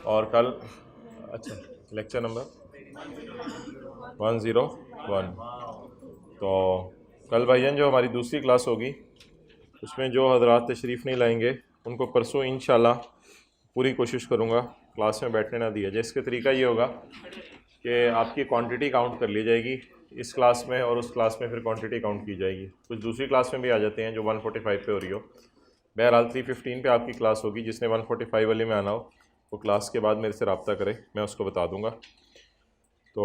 और कल अच्छा लेक्चर नंबर 101। तो कल भाईजान जो हमारी दूसरी क्लास होगी उसमें जो हजरात तशरीफ़ नहीं लाएंगे उनको परसों इंशाल्लाह पूरी कोशिश करूँगा क्लास में बैठने ना दिया जाए। इसका तरीका ये होगा कि आपकी क्वांटिटी काउंट कर ली जाएगी इस क्लास में और उस क्लास में फिर क्वांटिटी काउंट की जाएगी। कुछ दूसरी क्लास में भी आ जाते हैं जो 145 पे हो रही हो। बहरहाल 315 पे आपकी क्लास होगी। जिसने 145 वाले में आना हो वो क्लास के बाद मेरे से रब्ता करे, मैं उसको बता दूँगा। तो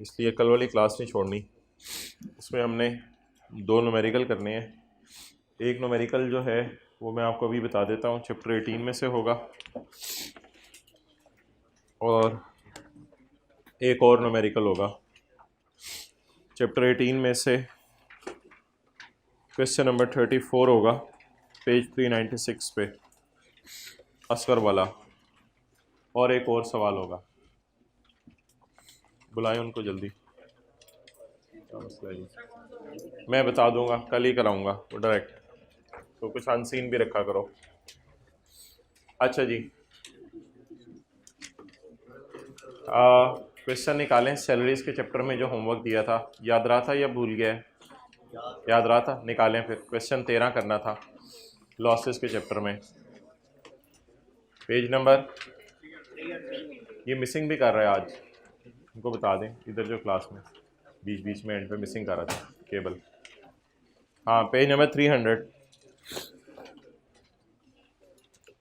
इसलिए कल वाली क्लास नहीं छोड़नी। उसमें हमने 2 न्यूमेरिकल करने हैं। एक न्यूमेरिकल जो है वो मैं आपको अभी बता देता हूँ, चैप्टर 18 में से होगा, और एक और न्यूमेरिकल होगा चैप्टर 18 में से, क्वेश्चन नंबर 34 होगा पेज 396 पे, असगर वाला, और एक और सवाल होगा। बुलाएं उनको जल्दी, क्या मसला है जी? मैं बता दूंगा, कल ही कराऊंगा वो डायरेक्ट, तो कुछ अनसीन भी रखा करो। अच्छा जी, क्वेश्चन निकालें सैलरीज के चैप्टर में जो होमवर्क दिया था, याद रहा था या भूल गया है? याद रहा था, निकालें फिर। क्वेश्चन 13 करना था लॉसेस के चैप्टर में, पेज नंबर, ये मिसिंग भी कर रहा है आज, उनको बता दें इधर जो क्लास में बीच बीच में एंड पे मिसिंग कर रहा था केबल। हाँ, पेज नंबर 300,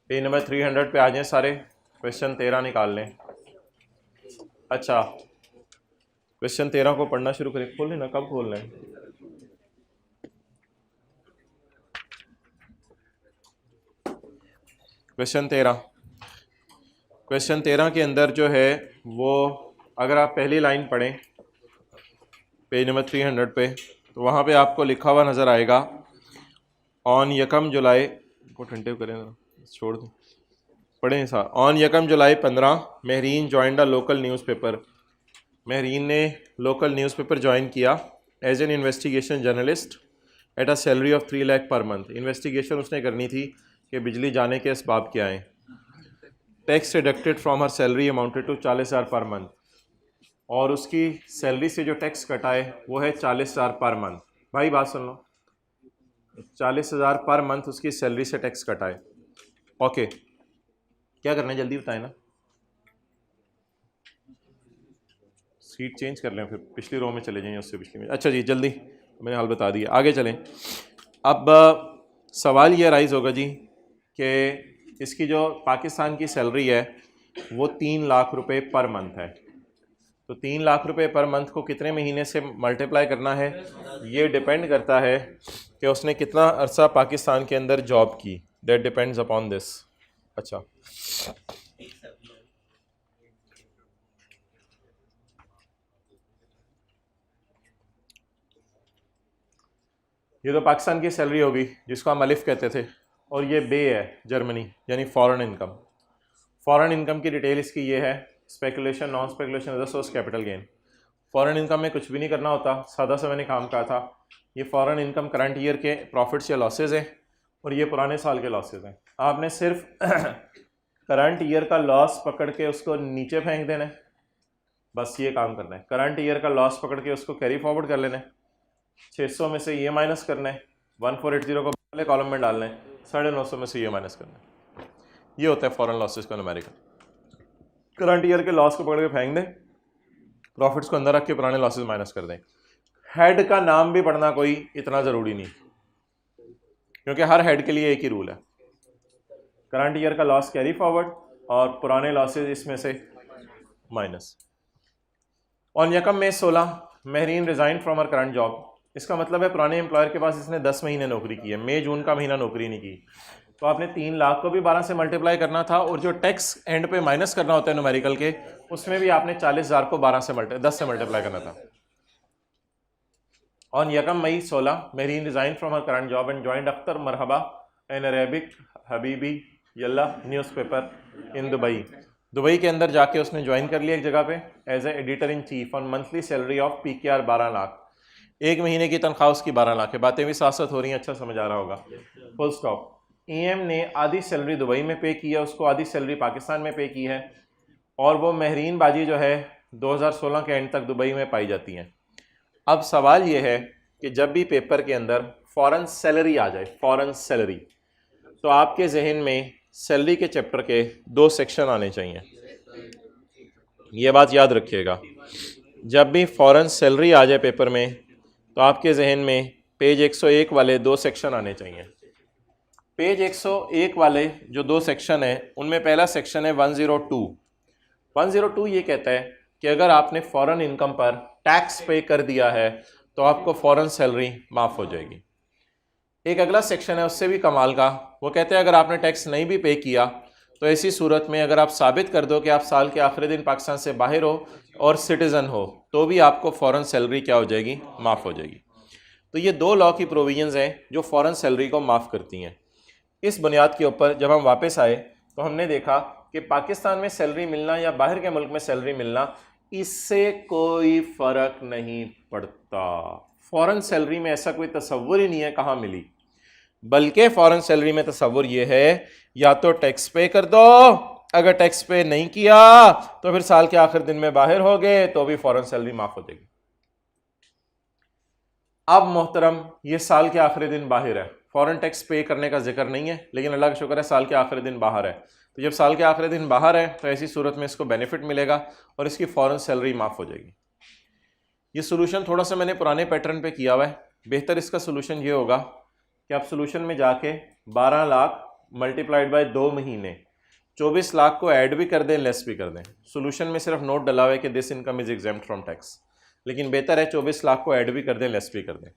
पेज नंबर 300 पे आ जाएं सारे। क्वेश्चन 13 निकाल लें। अच्छा, क्वेश्चन 13 को पढ़ना शुरू करें। खोल लेना, कब खोल लें? क्वेश्चन 13, क्वेश्चन 13 के अंदर जो है वो, अगर आप पहली लाइन पढ़ें पेज नंबर 300 पे, तो वहाँ पे आपको लिखा हुआ नज़र आएगा, ऑन यकम जुलाई को ठंडे करें, छोड़ दें, पढ़ें सर। ऑन यकम July 15 Mahreen joined a local newspaper, Mahreen ने लोकल न्यूज़पेपर ज्वाइन किया as an investigation journalist at a salary of 3 lakh per month. Investigation उसने करनी थी कि बिजली जाने के असबाब क्या हैं। Tax deducted from her salary amounted to 40,000 per month, और उसकी सैलरी से जो टैक्स कटाए वो है 40,000 पर मंथ। भाई बात सुन लो, 40,000 पर मंथ उसकी सैलरी से टैक्स कटाए। ओके, क्या करना है जल्दी बताएं ना। सीट चेंज कर लें, फिर पिछली रो में चले जाएं, उससे पिछली में। अच्छा जी, जल्दी, मैंने हाल बता दिया, आगे चलें। अब सवाल ये राइज होगा जी कि इसकी जो पाकिस्तान की सैलरी है वो 3 लाख रुपए पर मंथ है, तो 3 लाख रुपए पर मंथ को कितने महीने से मल्टीप्लाई करना है, ये डिपेंड करता है कि उसने कितना अरसा पाकिस्तान के अंदर जॉब की। That depends upon this. अच्छा, ये तो पाकिस्तान की सैलरी होगी जिसको हम अलिफ कहते थे, और ये बे है जर्मनी, यानी फॉरेन इनकम। फॉरेन इनकम की डिटेल इसकी ये है, speculation, non speculation, other source, capital gain. Foreign income में कुछ भी नहीं करना होता, सादा सा मैंने काम कहा था। ये फॉरेन इनकम करंट ईयर के प्रॉफिट्स या लॉसेज हैं, और ये पुराने साल के लॉसेज हैं। आपने सिर्फ करंट ईयर का लॉस पकड़ के उसको नीचे फेंक देना है, बस ये काम करना है। करंट ईयर का लॉस पकड़ के उसको कैरी फॉरवर्ड कर लेना है, 600 में से ये माइनस करना है, 1480 को पहले कॉलम में डालना है, 950 में से ये माइनस करना है। ये होता है फॉरेन लॉसेज का न्यूमेरिकल। करंट ईयर के लॉस को पकड़ के फेंक दें, प्रॉफिट्स को अंदर रख के पुराने लॉसेज माइनस कर दें। हेड का नाम भी पढ़ना कोई इतना ज़रूरी नहीं, क्योंकि हर हेड के लिए एक ही रूल है, करंट ईयर का लॉस कैरी फॉरवर्ड और पुराने लॉसेज इसमें से माइनस। ऑन यकम में 16 Mahreen resign from her current job. इसका मतलब है पुराने एम्प्लॉयर के पास इसने 10 महीने नौकरी की है, मई जून का महीना नौकरी नहीं की। तो आपने 3 लाख को भी 12 से मल्टीप्लाई करना था, और जो टैक्स एंड पे माइनस करना होता है न्यूमेरिकल के, उसमें भी आपने 40,000 को 10 से मल्टीप्लाई करना था। ऑन यकम May 16 Mahreen resign from her current job and joined Akhtar Marhaba an Arabic Habibi Yalla newspaper in Dubai. Dubai के अंदर जाके उसने ज्वाइन कर लिया एक जगह पे as a editor in chief on monthly salary of PKR 12 lakh. एक महीने की तनख्वाह उसकी 12 लाख है। बातें भी साथ साथ हो रही हैं, अच्छा समझ आ रहा होगा, फुल स्टॉप। EM ने आधी सैलरी दुबई में पे की है, उसको आधी सैलरी पाकिस्तान में पे की है, और वो महरीन बाजी जो है 2016 के एंड तक दुबई में पाई जाती हैं। अब सवाल ये है कि जब भी पेपर के अंदर फॉरेन सैलरी आ जाए, फॉरेन सैलरी, तो आपके जहन में सैलरी के चैप्टर के 2 सेक्शन आने चाहिए। ये बात याद रखिएगा, जब भी फॉरेन सैलरी आ जाए पेपर में तो आपके जहन में पेज 101 वाले 2 सेक्शन आने चाहिए। पेज 101 वाले जो 2 सेक्शन है उनमें पहला सेक्शन है 102। 102 ये कहता है कि अगर आपने फॉरेन इनकम पर टैक्स पे कर दिया है तो आपको फॉरेन सैलरी माफ़ हो जाएगी। एक अगला सेक्शन है उससे भी कमाल का, वो कहते हैं अगर आपने टैक्स नहीं भी पे किया तो ऐसी सूरत में अगर आप साबित कर दो कि आप साल के आखिरी दिन पाकिस्तान से बाहर हो और सिटीज़न हो तो भी आपको फ़ॉरेन सैलरी क्या हो जाएगी, माफ़ हो जाएगी। तो ये 2 लॉ की प्रोविजंस हैं जो फ़ॉरेन सैलरी को माफ़ करती हैं। इस बुनियाद के ऊपर जब हम वापस आए तो हमने देखा कि पाकिस्तान में सैलरी मिलना या बाहर के मुल्क में सैलरी मिलना, इससे कोई फ़र्क नहीं पड़ता। फ़ॉरेन सैलरी में ऐसा कोई तसव्वुर ही नहीं है कहाँ मिली, बल्कि फ़ॉरेन सैलरी में तसव्वुर ये है या तो टैक्स पे कर दो, अगर टैक्स पे नहीं किया तो फिर साल के आखिर दिन में बाहर हो गए तो भी फ़ॉरेन सैलरी माफ़ हो जाएगी। अब मोहतरम ये साल के आखिरी दिन बाहर है, फॉरेन टैक्स पे करने का जिक्र नहीं है, लेकिन अल्लाह का शुक्र है साल के आखिरी दिन बाहर है। तो जब साल के आखिरी दिन बाहर है तो ऐसी सूरत में इसको बेनिफिट मिलेगा और इसकी फ़ॉरेन सैलरी माफ़ हो जाएगी। ये सोल्यूशन थोड़ा सा मैंने पुराने पैटर्न पे किया हुआ है। बेहतर इसका सोल्यूशन ये होगा कि आप सोल्यूशन में जाके 12 लाख मल्टीप्लाइड बाय 2 महीने 24 लाख को ऐड भी कर दें, लेस भी कर दें। सोल्यूशन में सिर्फ नोट डला हुआ है कि this income is exempt from tax, लेकिन बेहतर है 24 लाख को ऐड भी कर दें, लेस भी कर दें।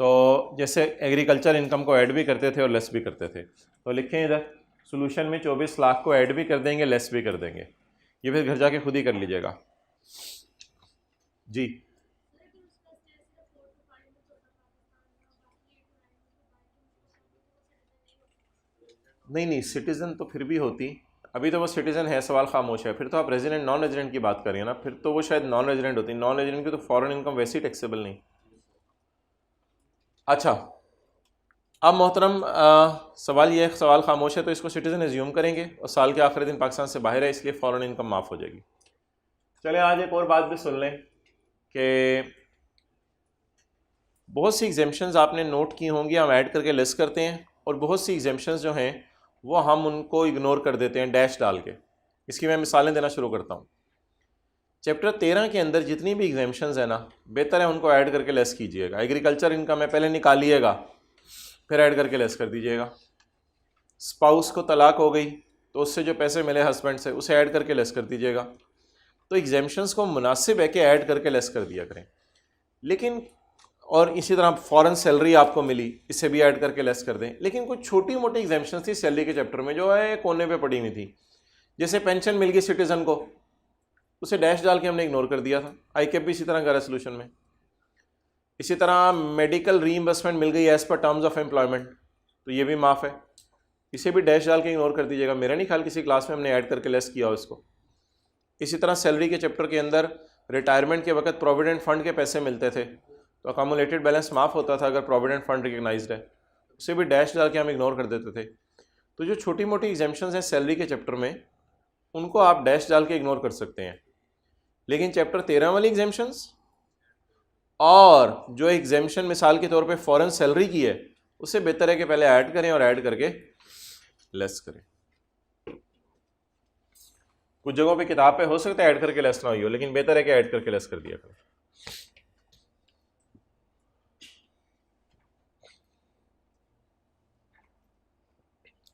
तो जैसे एग्रीकल्चर इनकम को ऐड भी करते थे और लेस भी करते थे, तो लिखें इधर सोल्यूशन में 24 लाख को ऐड भी कर देंगे, लेस भी कर देंगे। ये फिर घर जाके खुद ही कर लीजिएगा जी। नहीं नहीं, सिटीज़न तो फिर भी होती, अभी तो वो सिटीज़न है, सवाल खामोश है। फिर तो आप रेजिडेंट नॉन रेजिडेंट की बात करिए ना, फिर तो वो शायद नॉन रेजिडेंट होती। नॉन रेजिडेंट की तो फॉरेन इनकम वैसे ही टैक्सेबल नहीं। अच्छा, अब मोहतरम सवाल ये सवाल खामोश है तो इसको सिटीज़न एज्यूम करेंगे और साल के आखिरी दिन पाकिस्तान से बाहर है, इसलिए फॉरेन इनकम माफ़ हो जाएगी। चले आज एक और बात भी सुन लें कि बहुत सी एग्जेम्पशंस आपने नोट की होंगी, हम ऐड करके लिस्ट करते हैं, और बहुत सी एग्जेम्पशंस जो हैं वो हम उनको इग्नोर कर देते हैं डैश डाल के। इसकी मैं मिसालें देना शुरू करता हूँ। चैप्टर 13 के अंदर जितनी भी एग्जेम्पशंस हैं ना, बेहतर है उनको ऐड करके लेस कीजिएगा। एग्रीकल्चर इनकम है, पहले निकालिएगा फिर ऐड करके लेस कर दीजिएगा। स्पाउस को तलाक हो गई तो उससे जो पैसे मिले हस्बैंड से, उसे ऐड करके लेस कर दीजिएगा। तो एग्जेम्पशंस को मुनासिब है कि ऐड करके लेस कर दिया करें। लेकिन और इसी तरह फॉरेन सैलरी आपको मिली, इसे भी ऐड करके लेस कर दें। लेकिन कुछ छोटी मोटी एग्जेम्पशंस थी सैलरी के चैप्टर में जो है कोने पे पड़ी हुई थी। जैसे पेंशन मिल गई सिटीजन को, उसे डैश डाल के हमने इग्नोर कर दिया था। आईकेप भी इसी तरह का रेसोल्यूशन में। इसी तरह मेडिकल रीइंबर्समेंट मिल गई as per terms of employment, तो ये भी माफ़ है, इसे भी डैश डाल के इग्नोर कर दीजिएगा। मेरा नहीं ख्याल किसी क्लास में हमने ऐड करके लेस किया हो इसको। इसी तरह सैलरी के चैप्टर के अंदर रिटायरमेंट के वक्त प्रोविडेंट फंड के पैसे मिलते थे तो अकामुलेटेड बैलेंस माफ़ होता था अगर प्रोविडेंट फंड रिकग्नाइज्ड है, उसे भी डैश डाल के हम इग्नोर कर देते थे। तो जो छोटी मोटी एग्जेम्पशंस हैं सैलरी के चैप्टर में, उनको आप डैश डाल के इग्नोर कर सकते हैं। लेकिन चैप्टर 13 वाली एग्जेम्पशंस और जो एग्जेम्पशन मिसाल के तौर पे फॉरेन सैलरी की है, उससे बेहतर है कि पहले ऐड करें और ऐड करके लेस करें। कुछ जगहों पे किताब पे हो सकता है ऐड करके लेस ना हुई हो, लेकिन बेहतर है कि ऐड करके लेस कर दिया करें।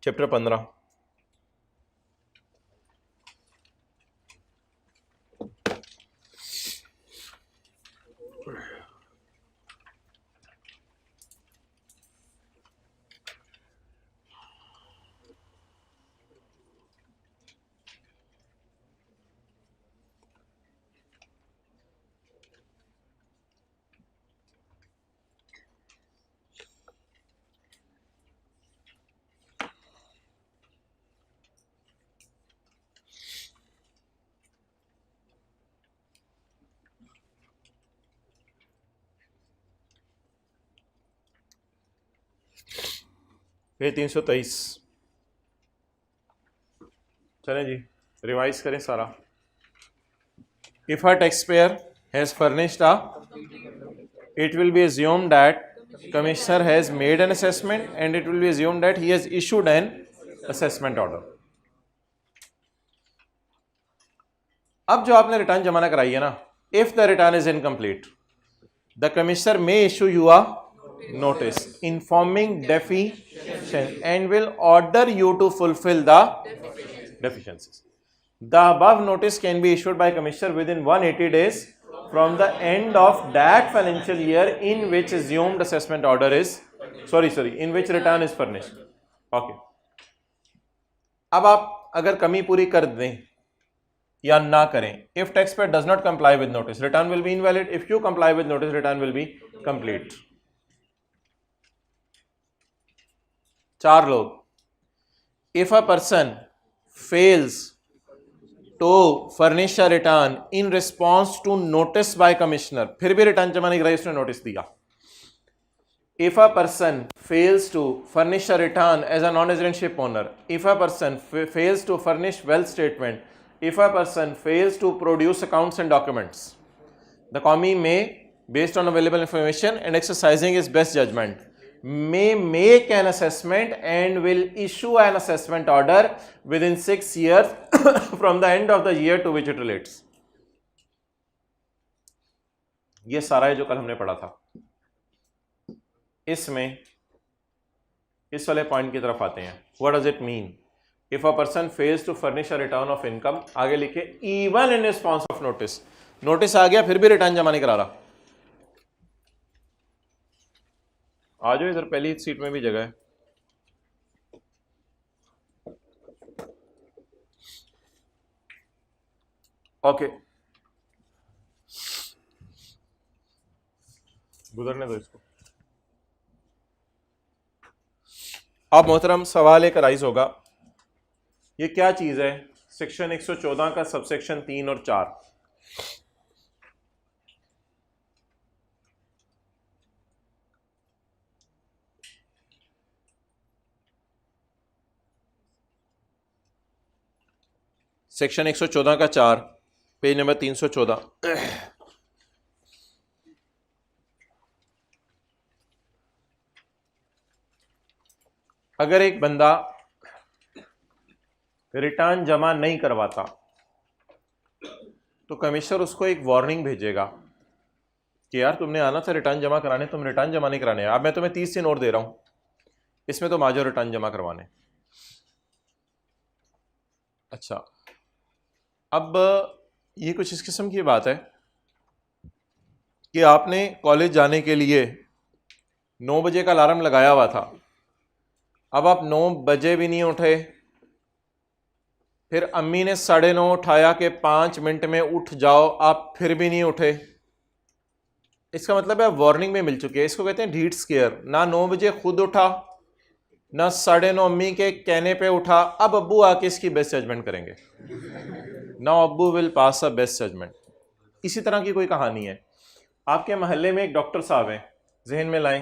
चैप्टर 15 पेज 323 चलें जी, रिवाइज करें सारा। If a tax payer has furnished a, it will be assumed that commissioner has made an assessment and it will be assumed that he has issued an assessment order. अब जो आपने return जमा कराई है ना, if the return is incomplete, the commissioner may issue you a notice informing deficiency and will order you to fulfill the deficiencies. The above notice can be issued by commissioner within 180 days from the end of that financial year in which assumed assessment order is in which return is furnished. Okay. अब आप अगर कमी पूरी कर दें या ना करें, if taxpayer does not comply with notice, return will be invalid. If you comply with notice, return will be complete. 4 लोग, if a person fails to furnish a return in response to notice by commissioner, फिर भी return जमा नहीं कराई, उसने notice दिया. If a person fails to furnish a return as a non-resident ship owner, if a person fails to furnish wealth statement, if a person fails to produce accounts and documents, the commie may, based on available information and exercising his best judgment, may make an assessment and will issue an assessment order within 6 years from the end of the year to which it relates. ये सारा है जो कल हमने पढ़ा था. इसमें इस वाले पॉइंट की तरफ आते हैं. What does it mean? If a person fails to furnish a return of income, आगे लिखे even in response of notice. Notice आ गया फिर भी रिटर्न जमा नहीं करा रहा. आ जाओ इधर, पहली सीट में भी जगह है. ओके, गुजरने दो इसको. अब मोहतरम सवाल एक राइज होगा, ये क्या चीज है? सेक्शन 114 का सबसेक्शन 3 और 4. सेक्शन 114 का 4, पेज नंबर 314. अगर एक बंदा रिटर्न जमा नहीं करवाता तो कमिश्नर उसको एक वार्निंग भेजेगा कि यार तुमने आना था रिटर्न जमा कराने, तुम रिटर्न जमा नहीं कराने. अब मैं तुम्हें 30 दिन और दे रहा हूं, इसमें तुम आ जाओ रिटर्न जमा करवाने. अच्छा, अब ये कुछ इस किस्म की बात है कि आपने कॉलेज जाने के लिए 9 बजे का अलार्म लगाया हुआ था. अब आप 9 बजे भी नहीं उठे, फिर अम्मी ने 9:30 उठाया कि 5 मिनट में उठ जाओ, आप फिर भी नहीं उठे. इसका मतलब है वार्निंग में मिल चुकी है. इसको कहते हैं ढीठ स्केयर. ना 9 बजे खुद उठा, ना 9:30 अम्मी के कहने पे उठा. अब अब्बू आके इसकी बेस्ट जजमेंट करेंगे. नाउ अब्बू will pass a best judgement. इसी तरह की कोई कहानी है. आपके मोहल्ले में एक डॉक्टर साहब हैं, जहन में लाएं.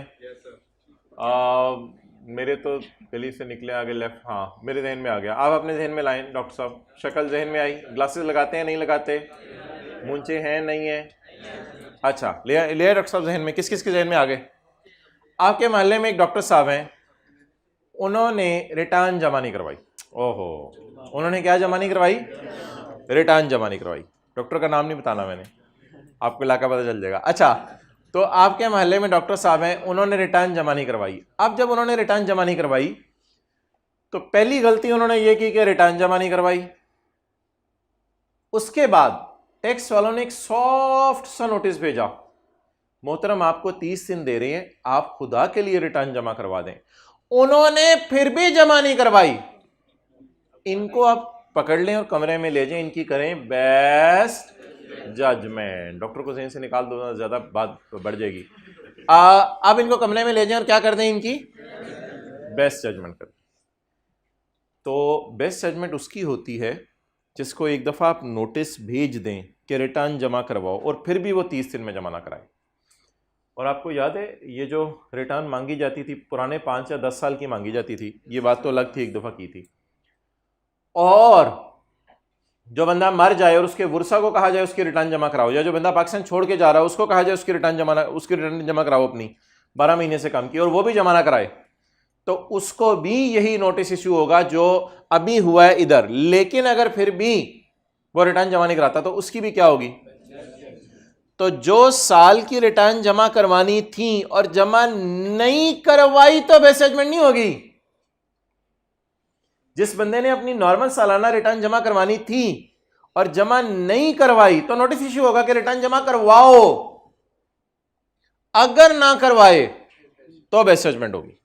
मेरे तो गली से निकले आगे लेफ्ट, हाँ मेरे जहन में आ गया. आप अपने जहन में लाएं डॉक्टर साहब. शक्ल जहन में आई. ग्लासेस लगाते हैं नहीं लगाते? मूंछें हैं नहीं है? अच्छा, ले डॉक्टर साहब जहन में. किस किस के जहन में आ गए? आपके मोहल्ले में एक डॉक्टर साहब हैं, उन्होंने रिटर्न जमा नहीं करवाई. ओहो, उन्होंने क्या जमा नहीं करवाई? रिटर्न जमा नहीं करवाई. डॉक्टर का नाम नहीं बताना मैंने, आपको इलाका पता चल जाएगा. अच्छा, तो आपके मोहल्ले में डॉक्टर साहब हैं, उन्होंने रिटर्न जमा नहीं करवाई. अब जब उन्होंने रिटर्न जमा नहीं करवाई तो पहली गलती उन्होंने ये की कि रिटर्न जमा नहीं करवाई. उसके बाद टैक्स वालों ने एक सॉफ्ट सा नोटिस भेजा, मोहतरम आपको 30 दिन दे रहे हैं, आप खुदा के लिए रिटर्न जमा करवा दें. उन्होंने फिर भी जमा नहीं करवाई. इनको आप पकड़ लें और कमरे में ले जाएं, इनकी करें बेस्ट जजमेंट. डॉक्टर को जहन से निकाल दो, ज्यादा बात बढ़ जाएगी. अब इनको कमरे में ले जाएं और क्या कर दें? इनकी बेस्ट जजमेंट कर. तो बेस्ट जजमेंट उसकी होती है जिसको एक दफ़ा आप नोटिस भेज दें कि रिटर्न जमा करवाओ और फिर भी वो 30 दिन में जमा ना कराए. और आपको याद है ये जो रिटर्न मांगी जाती थी पुराने 5 या 10 साल की मांगी जाती थी, ये बात तो अलग थी, एक दफ़ा की थी. और जो बंदा मर जाए और उसके वुरसा को कहा जाए उसकी रिटर्न जमा कराओ, या जो बंदा पाकिस्तान छोड़ के जा रहा है उसको कहा जाए उसकी रिटर्न जमा कराओ अपनी 12 महीने से कम की, और वो भी जमा ना कराए, तो उसको भी यही नोटिस इश्यू होगा जो अभी हुआ है इधर। लेकिन अगर फिर भी वो रिटर्न जमा नहीं कराता तो उसकी भी क्या होगी? तो जो साल की रिटर्न जमा करवानी थी और जमा नहीं करवाई तो बेस जजमेंट नहीं होगी। जिस बंदे ने अपनी नॉर्मल सालाना रिटर्न जमा करवानी थी और जमा नहीं करवाई तो नोटिस इश्यू होगा कि रिटर्न जमा करवाओ, अगर ना करवाए तो बेस जजमेंट होगी।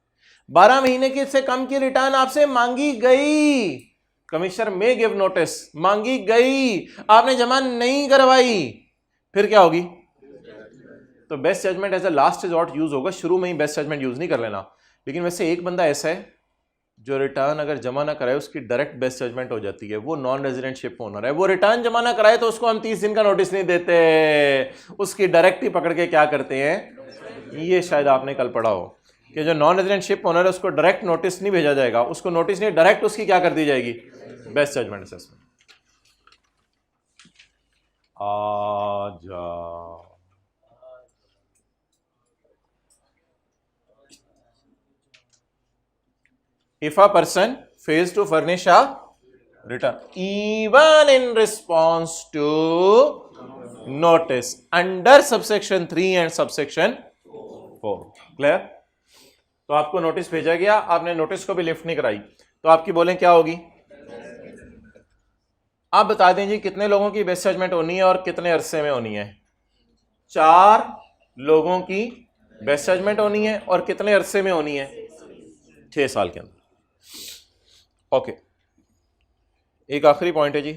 12 महीने की से कम की रिटर्न आपसे मांगी गई, कमिश्नर में गिव नोटिस, मांगी गई, आपने जमा नहीं करवाई, फिर क्या होगी? तो best judgement as a last resort use होगा, शुरू में ही बेस्ट जजमेंट यूज नहीं कर लेना। लेकिन वैसे एक बंदा ऐसा है जो रिटर्न अगर जमा ना कराए उसकी डायरेक्ट बेस्ट जजमेंट हो जाती है, वो नॉन रेजिडेंटशिप ओनर है, वो रिटर्न जमा ना कराए तो उसको हम 30 दिन का नोटिस नहीं देते, उसकी डायरेक्ट ही पकड़ के क्या करते हैं, ये शायद आपने कल पढ़ा हो कि जो नॉन रेजिडेंटशिप ओनर है उसको डायरेक्ट नोटिस नहीं भेजा जाएगा, उसको नोटिस नहीं, डायरेक्ट उसकी क्या कर दी जाएगी? Best judgement assessment. आजा if a person fails to furnish a return even in response to notice under subsection 3 and subsection 4, clear? तो आपको नोटिस भेजा गया, आपने नोटिस को भी लिफ्ट नहीं कराई, तो आपकी बोलें क्या होगी? आप बता दें जी कितने लोगों की बेस्ट जजमेंट होनी है और कितने अरसे में होनी है? 4 लोगों की बेस्ट जजमेंट होनी है और कितने अरसे में होनी है? 6 साल के अंदर। ओके, एक आखिरी पॉइंट है जी,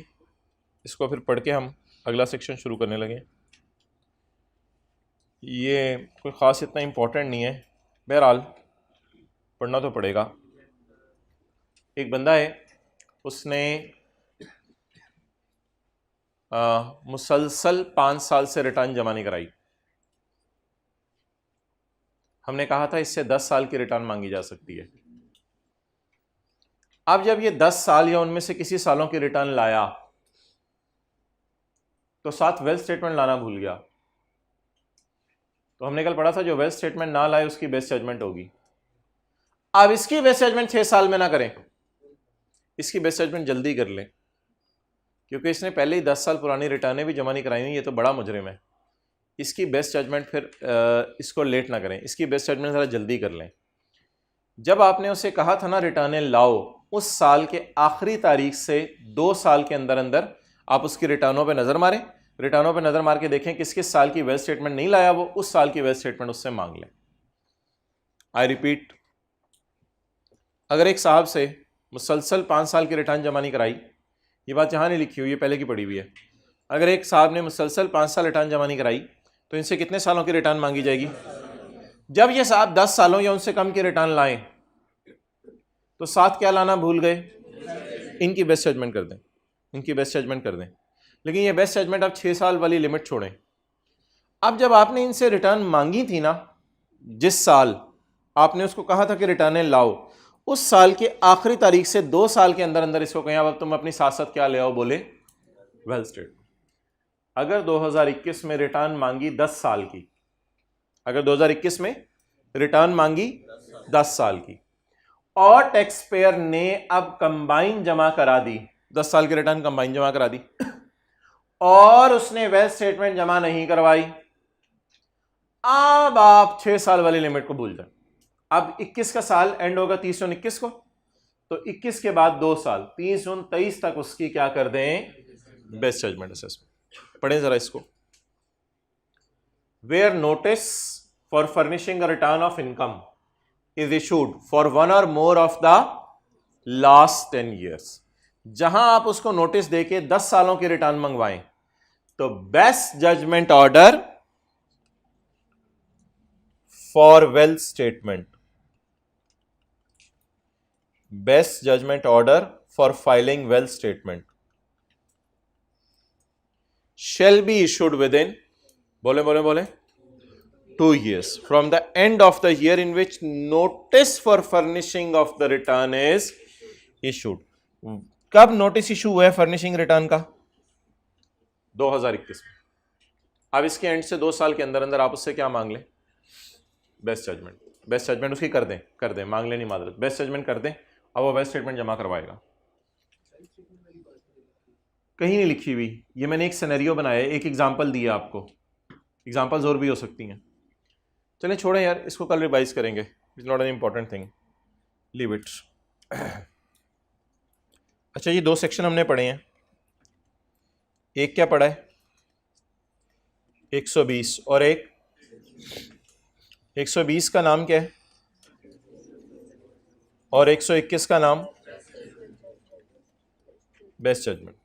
इसको फिर पढ़ के हम अगला सेक्शन शुरू करने लगे। ये कोई ख़ास इतना इम्पोर्टेंट नहीं है, बहरहाल पढ़ना तो पड़ेगा। एक बंदा है, उसने मुसलसल 5 साल से रिटर्न जमा नहीं कराई। हमने कहा था इससे 10 साल की रिटर्न मांगी जा सकती है। अब जब ये 10 साल या उनमें से किसी सालों की रिटर्न लाया तो साथ वेल्थ स्टेटमेंट लाना भूल गया, तो हमने कल पढ़ा था जो वेल्थ स्टेटमेंट ना लाए उसकी बेस्ट जजमेंट होगी। अब इसकी बेस्ट जजमेंट 6 साल में ना करें, इसकी बेस्ट जजमेंट जल्दी कर लें, क्योंकि इसने पहले ही 10 साल पुरानी रिटर्नें भी जमा नहीं कराई हुई, ये तो बड़ा मुजरिम है। इसकी बेस्ट जजमेंट फिर इसको लेट ना करें, इसकी बेस्ट जजमेंट ज़रा जल्दी कर लें। जब आपने उसे कहा था ना रिटर्नें लाओ, उस साल के आखिरी तारीख से 2 साल के अंदर अंदर आप उसकी रिटर्नों पे नज़र मारें, रिटर्नों पे नज़र मार के देखें किस किस साल की वेल्थ स्टेटमेंट नहीं लाया, वो उस साल की वेल्थ स्टेटमेंट उससे मांग लें। आई रिपीट, अगर एक साहब से मुसलसल 5 साल की रिटर्न जमा नहीं कराई, ये बात यहाँ नहीं लिखी हुई है, पहले की पड़ी हुई है। अगर एक साहब ने मुसलसल 5 साल रिटर्न जमा नहीं कराई तो इनसे कितने सालों की रिटर्न मांगी जाएगी? जब ये साहब 10 सालों या उनसे कम की रिटर्न लाएं तो साथ क्या लाना भूल गए? इनकी बेस्ट जजमेंट कर दें, इनकी बेस्ट जजमेंट कर दें। लेकिन ये बेस्ट जजमेंट आप 6 साल वाली लिमिट छोड़ें। अब जब आपने इनसे रिटर्न मांगी थी ना, जिस साल आपने उसको कहा था कि रिटर्नें लाओ, उस साल के आखिरी तारीख से 2 साल के अंदर अंदर इसको कहें अब तुम अपनी साथ साथ क्या ले आओ, बोले वेल्थ स्टेटमेंट। अगर 2021 में रिटर्न मांगी 10 साल की, अगर 2021 में रिटर्न मांगी 10 साल की और टैक्स पेयर ने अब कंबाइन जमा करा दी, 10 साल की रिटर्न कंबाइन जमा करा दी और उसने वेल्थ स्टेटमेंट जमा नहीं करवाई, अब आप 6 साल वाली लिमिट को भूल जाए। अब 21 का साल एंड होगा 30 जून 21 को, तो 21 के बाद 2 साल 30 जून 23 तक उसकी क्या कर दें? Best judgement assessment. पढ़ें जरा इसको। Where notice for furnishing a return of income is issued for 1 or more of the last 10 years, जहां आप उसको नोटिस देके 10 सालों की रिटर्न मंगवाएं तो best judgement order for wealth statement, best judgement order for filing wealth statement shall be issued within, बोले बोले बोले 2 years from the end of the year in which notice for furnishing of the return is issued। कब notice issue हुआ है furnishing return का? 2021 में। अब इसके एंड से 2 साल के अंदर अंदर आप उससे क्या मांग लें? Best judgement. बेस्ट जजमेंट उसकी कर दें, मांग लें नहीं मादरत, बेस्ट जजमेंट कर दें। अब वो बेस्ट स्टेटमेंट जमा करवाएगा। कहीं नहीं लिखी हुई, ये मैंने एक सिनेरियो बनाया है, एक एग्जांपल दिया आपको, एग्जांपल्स और भी हो सकती हैं। चलें छोड़ें यार, इसको कल रिवाइज करेंगे, it's not an important thing, leave it. अच्छा, ये 2 सेक्शन हमने पढ़े हैं। एक क्या पढ़ा है? 120, और एक 120 का नाम क्या है? और 121 का नाम बेस्ट जजमेंट।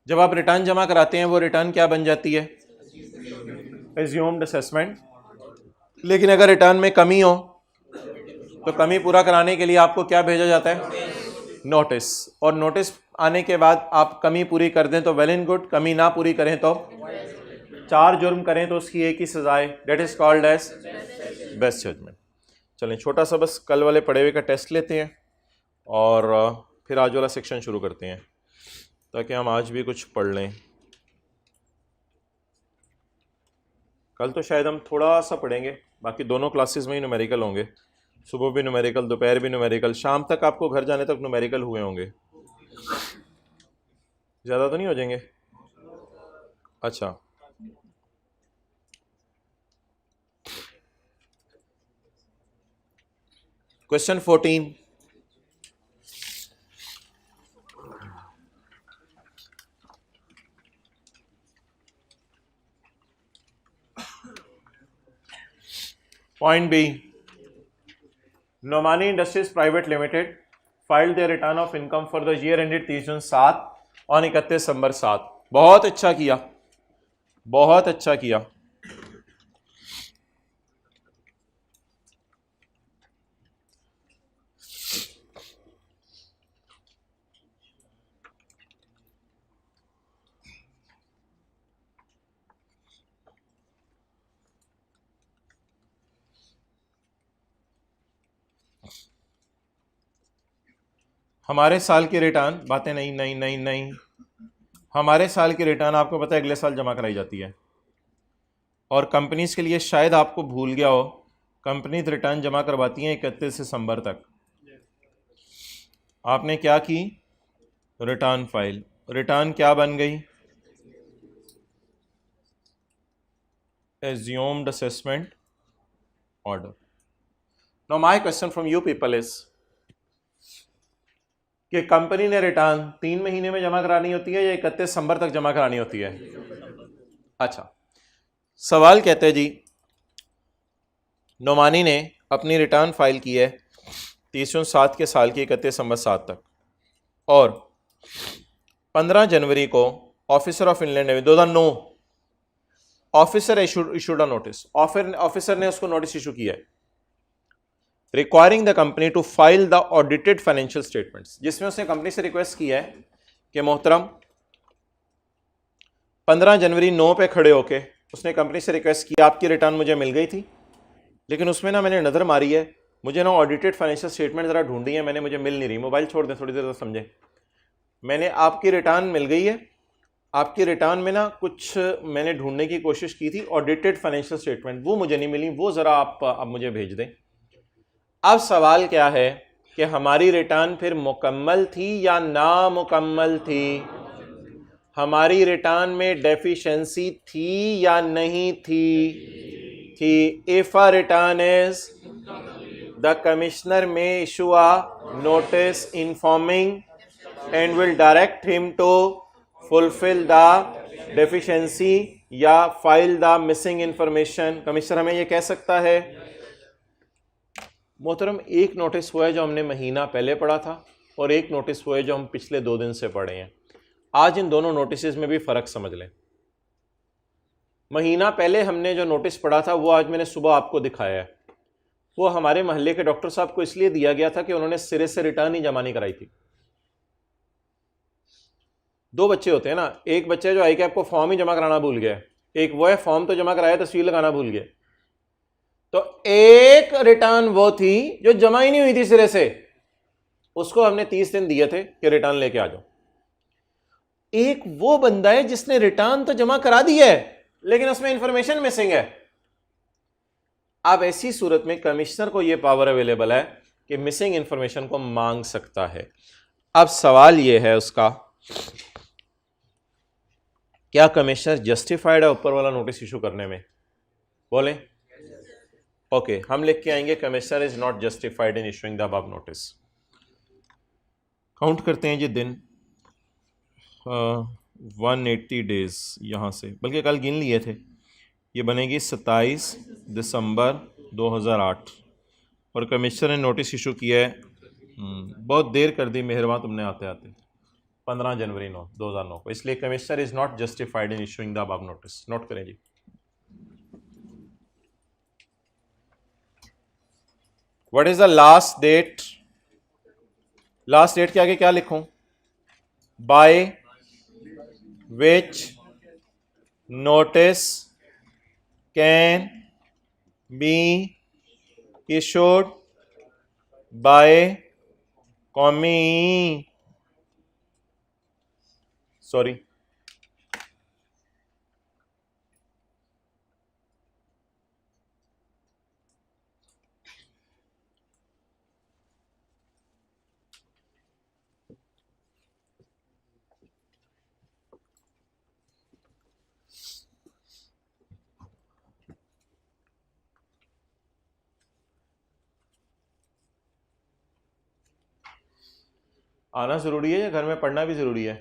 जब आप रिटर्न जमा कराते हैं वो रिटर्न क्या बन जाती है? Assumed assessment. लेकिन अगर रिटर्न में कमी हो तो कमी पूरा कराने के लिए आपको क्या भेजा जाता है? नोटिस। और नोटिस आने के बाद आप कमी पूरी कर दें तो वेल एंड गुड, कमी ना पूरी करें तो 4 जुर्म करें तो उसकी एक ही सजा है, that is called as best judgement. चलें छोटा सा बस कल वाले पढ़े हुए का टेस्ट लेते हैं और फिर आज वाला सेक्शन शुरू करते हैं ताकि हम आज भी कुछ पढ़ लें। कल तो शायद हम थोड़ा सा पढ़ेंगे, बाकी दोनों क्लासेस में ही न्यूमेरिकल होंगे, सुबह भी न्यूमेरिकल, दोपहर भी न्यूमेरिकल, शाम तक आपको घर जाने तक न्यूमेरिकल हुए होंगे। ज़्यादा तो नहीं हो जाएंगे? अच्छा, question 14। Point B, Nomani industries private limited filed their return of income for the year ended 30 June 7 और 31 दिसंबर 7। बहुत अच्छा किया, बहुत अच्छा किया। हमारे साल की रिटर्न, बातें नहीं नहीं नहीं नहीं, हमारे साल की रिटर्न आपको पता है अगले साल जमा कराई जाती है। और कंपनीज के लिए शायद आपको भूल गया हो, कंपनीज रिटर्न जमा करवाती हैं 31 दिसंबर तक। आपने क्या की? Return file. रिटर्न क्या बन गई? Assumed assessment order. Now my question from you people is कि कंपनी ने रिटर्न 3 महीने में जमा करानी होती है या 31 दिसंबर तक जमा करानी होती है? अच्छा, सवाल कहते हैं जी, नोमानी ने अपनी रिटर्न फाइल की है 30 जून 7 के साल की 31 दिसंबर 7 तक, और 15 जनवरी को officer of inland revenue 2009 officer issued a notice, officer ने उसको नोटिस इशू किया है requiring the company to file the audited financial statements, जिसमें उसने कंपनी से रिक्वेस्ट किया है कि मोहतरम 15 जनवरी 9 पे खड़े होके उसने कंपनी से रिक्वेस्ट की, आपकी रिटर्न मुझे मिल गई थी लेकिन उसमें ना मैंने नज़र मारी है, मुझे ना ऑडिटेड फाइनेंशियल स्टेटमेंट ज़रा ढूंढी है मैंने, मुझे मिल नहीं रही। मोबाइल छोड़ दें थोड़ी देर तक, समझें। मैंने आपकी रिटर्न मिल गई है, आपकी रिटर्न में ना कुछ मैंने ढूंढने की कोशिश की थी ऑडिटेड फाइनेंशियल स्टेटमेंट, वो मुझे नहीं मिली, वो ज़रा आप अब मुझे भेज दें। अब सवाल क्या है कि हमारी रिटर्न फिर मुकम्मल थी या नामुकम्मल थी? हमारी रिटर्न में डेफिशिएंसी थी या नहीं थी? थी। If a return is, the commissioner may issue a notice informing and will direct him to fulfil the deficiency या file the missing information. Commissioner हमें यह कह सकता है। मोहतरम, एक नोटिस हुआ है जो हमने महीना पहले पढ़ा था और एक नोटिस हुआ है जो हम पिछले 2 दिन से पढ़े हैं। आज इन दोनों नोटिस में भी फ़र्क समझ लें। महीना पहले हमने जो नोटिस पढ़ा था वो आज मैंने सुबह आपको दिखाया है। वो हमारे मोहल्ले के डॉक्टर साहब को इसलिए दिया गया था कि उन्होंने सिरे से रिटर्न ही जमा नहीं कराई थी। 2 बच्चे होते हैं ना, एक बच्चे जो आई कैप को फॉर्म ही जमा कराना भूल गया, एक वो है फॉर्म तो जमा कराया, तस्वीर लगाना भूल गया। तो एक रिटर्न वो थी जो जमा ही नहीं हुई थी सिरे से, उसको हमने 30 दिन दिए थे कि रिटर्न लेके आ जाओ। एक वो बंदा है जिसने रिटर्न तो जमा करा दिया है लेकिन उसमें इंफॉर्मेशन मिसिंग है। अब ऐसी सूरत में कमिश्नर को यह पावर अवेलेबल है कि मिसिंग इंफॉर्मेशन को मांग सकता है। अब सवाल यह है उसका, क्या कमिश्नर जस्टिफाइड है ऊपर वाला नोटिस इशू करने में? बोलें। ओके, हम लिख के आएंगे commissioner is not justified in issuing the above notice. Count करते हैं जी दिन, 180 डेज यहाँ से, बल्कि कल गिन लिए थे। ये बनेगी 27 दिसंबर 2008 और कमिश्नर ने नोटिस इशू किया है, बहुत देर कर दी मेहरबान तुमने आते आते, 15 जनवरी 2009 को। इसलिए commissioner is not justified in issuing the above notice. Note करें जी। What is the last date? Last date के आगे क्या लिखूं? By which notice can be issued by sorry आना जरूरी है या घर में पढ़ना भी जरूरी है?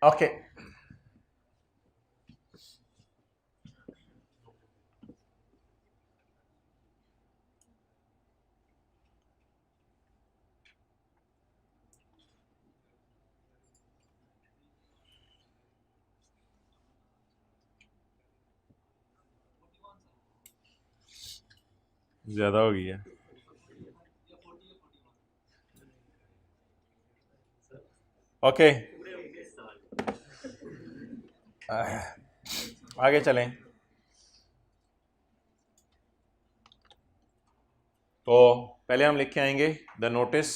ओके, ज्यादा हो गई है। ओके, आगे चलें। तो पहले हम लिख के आएंगे the notice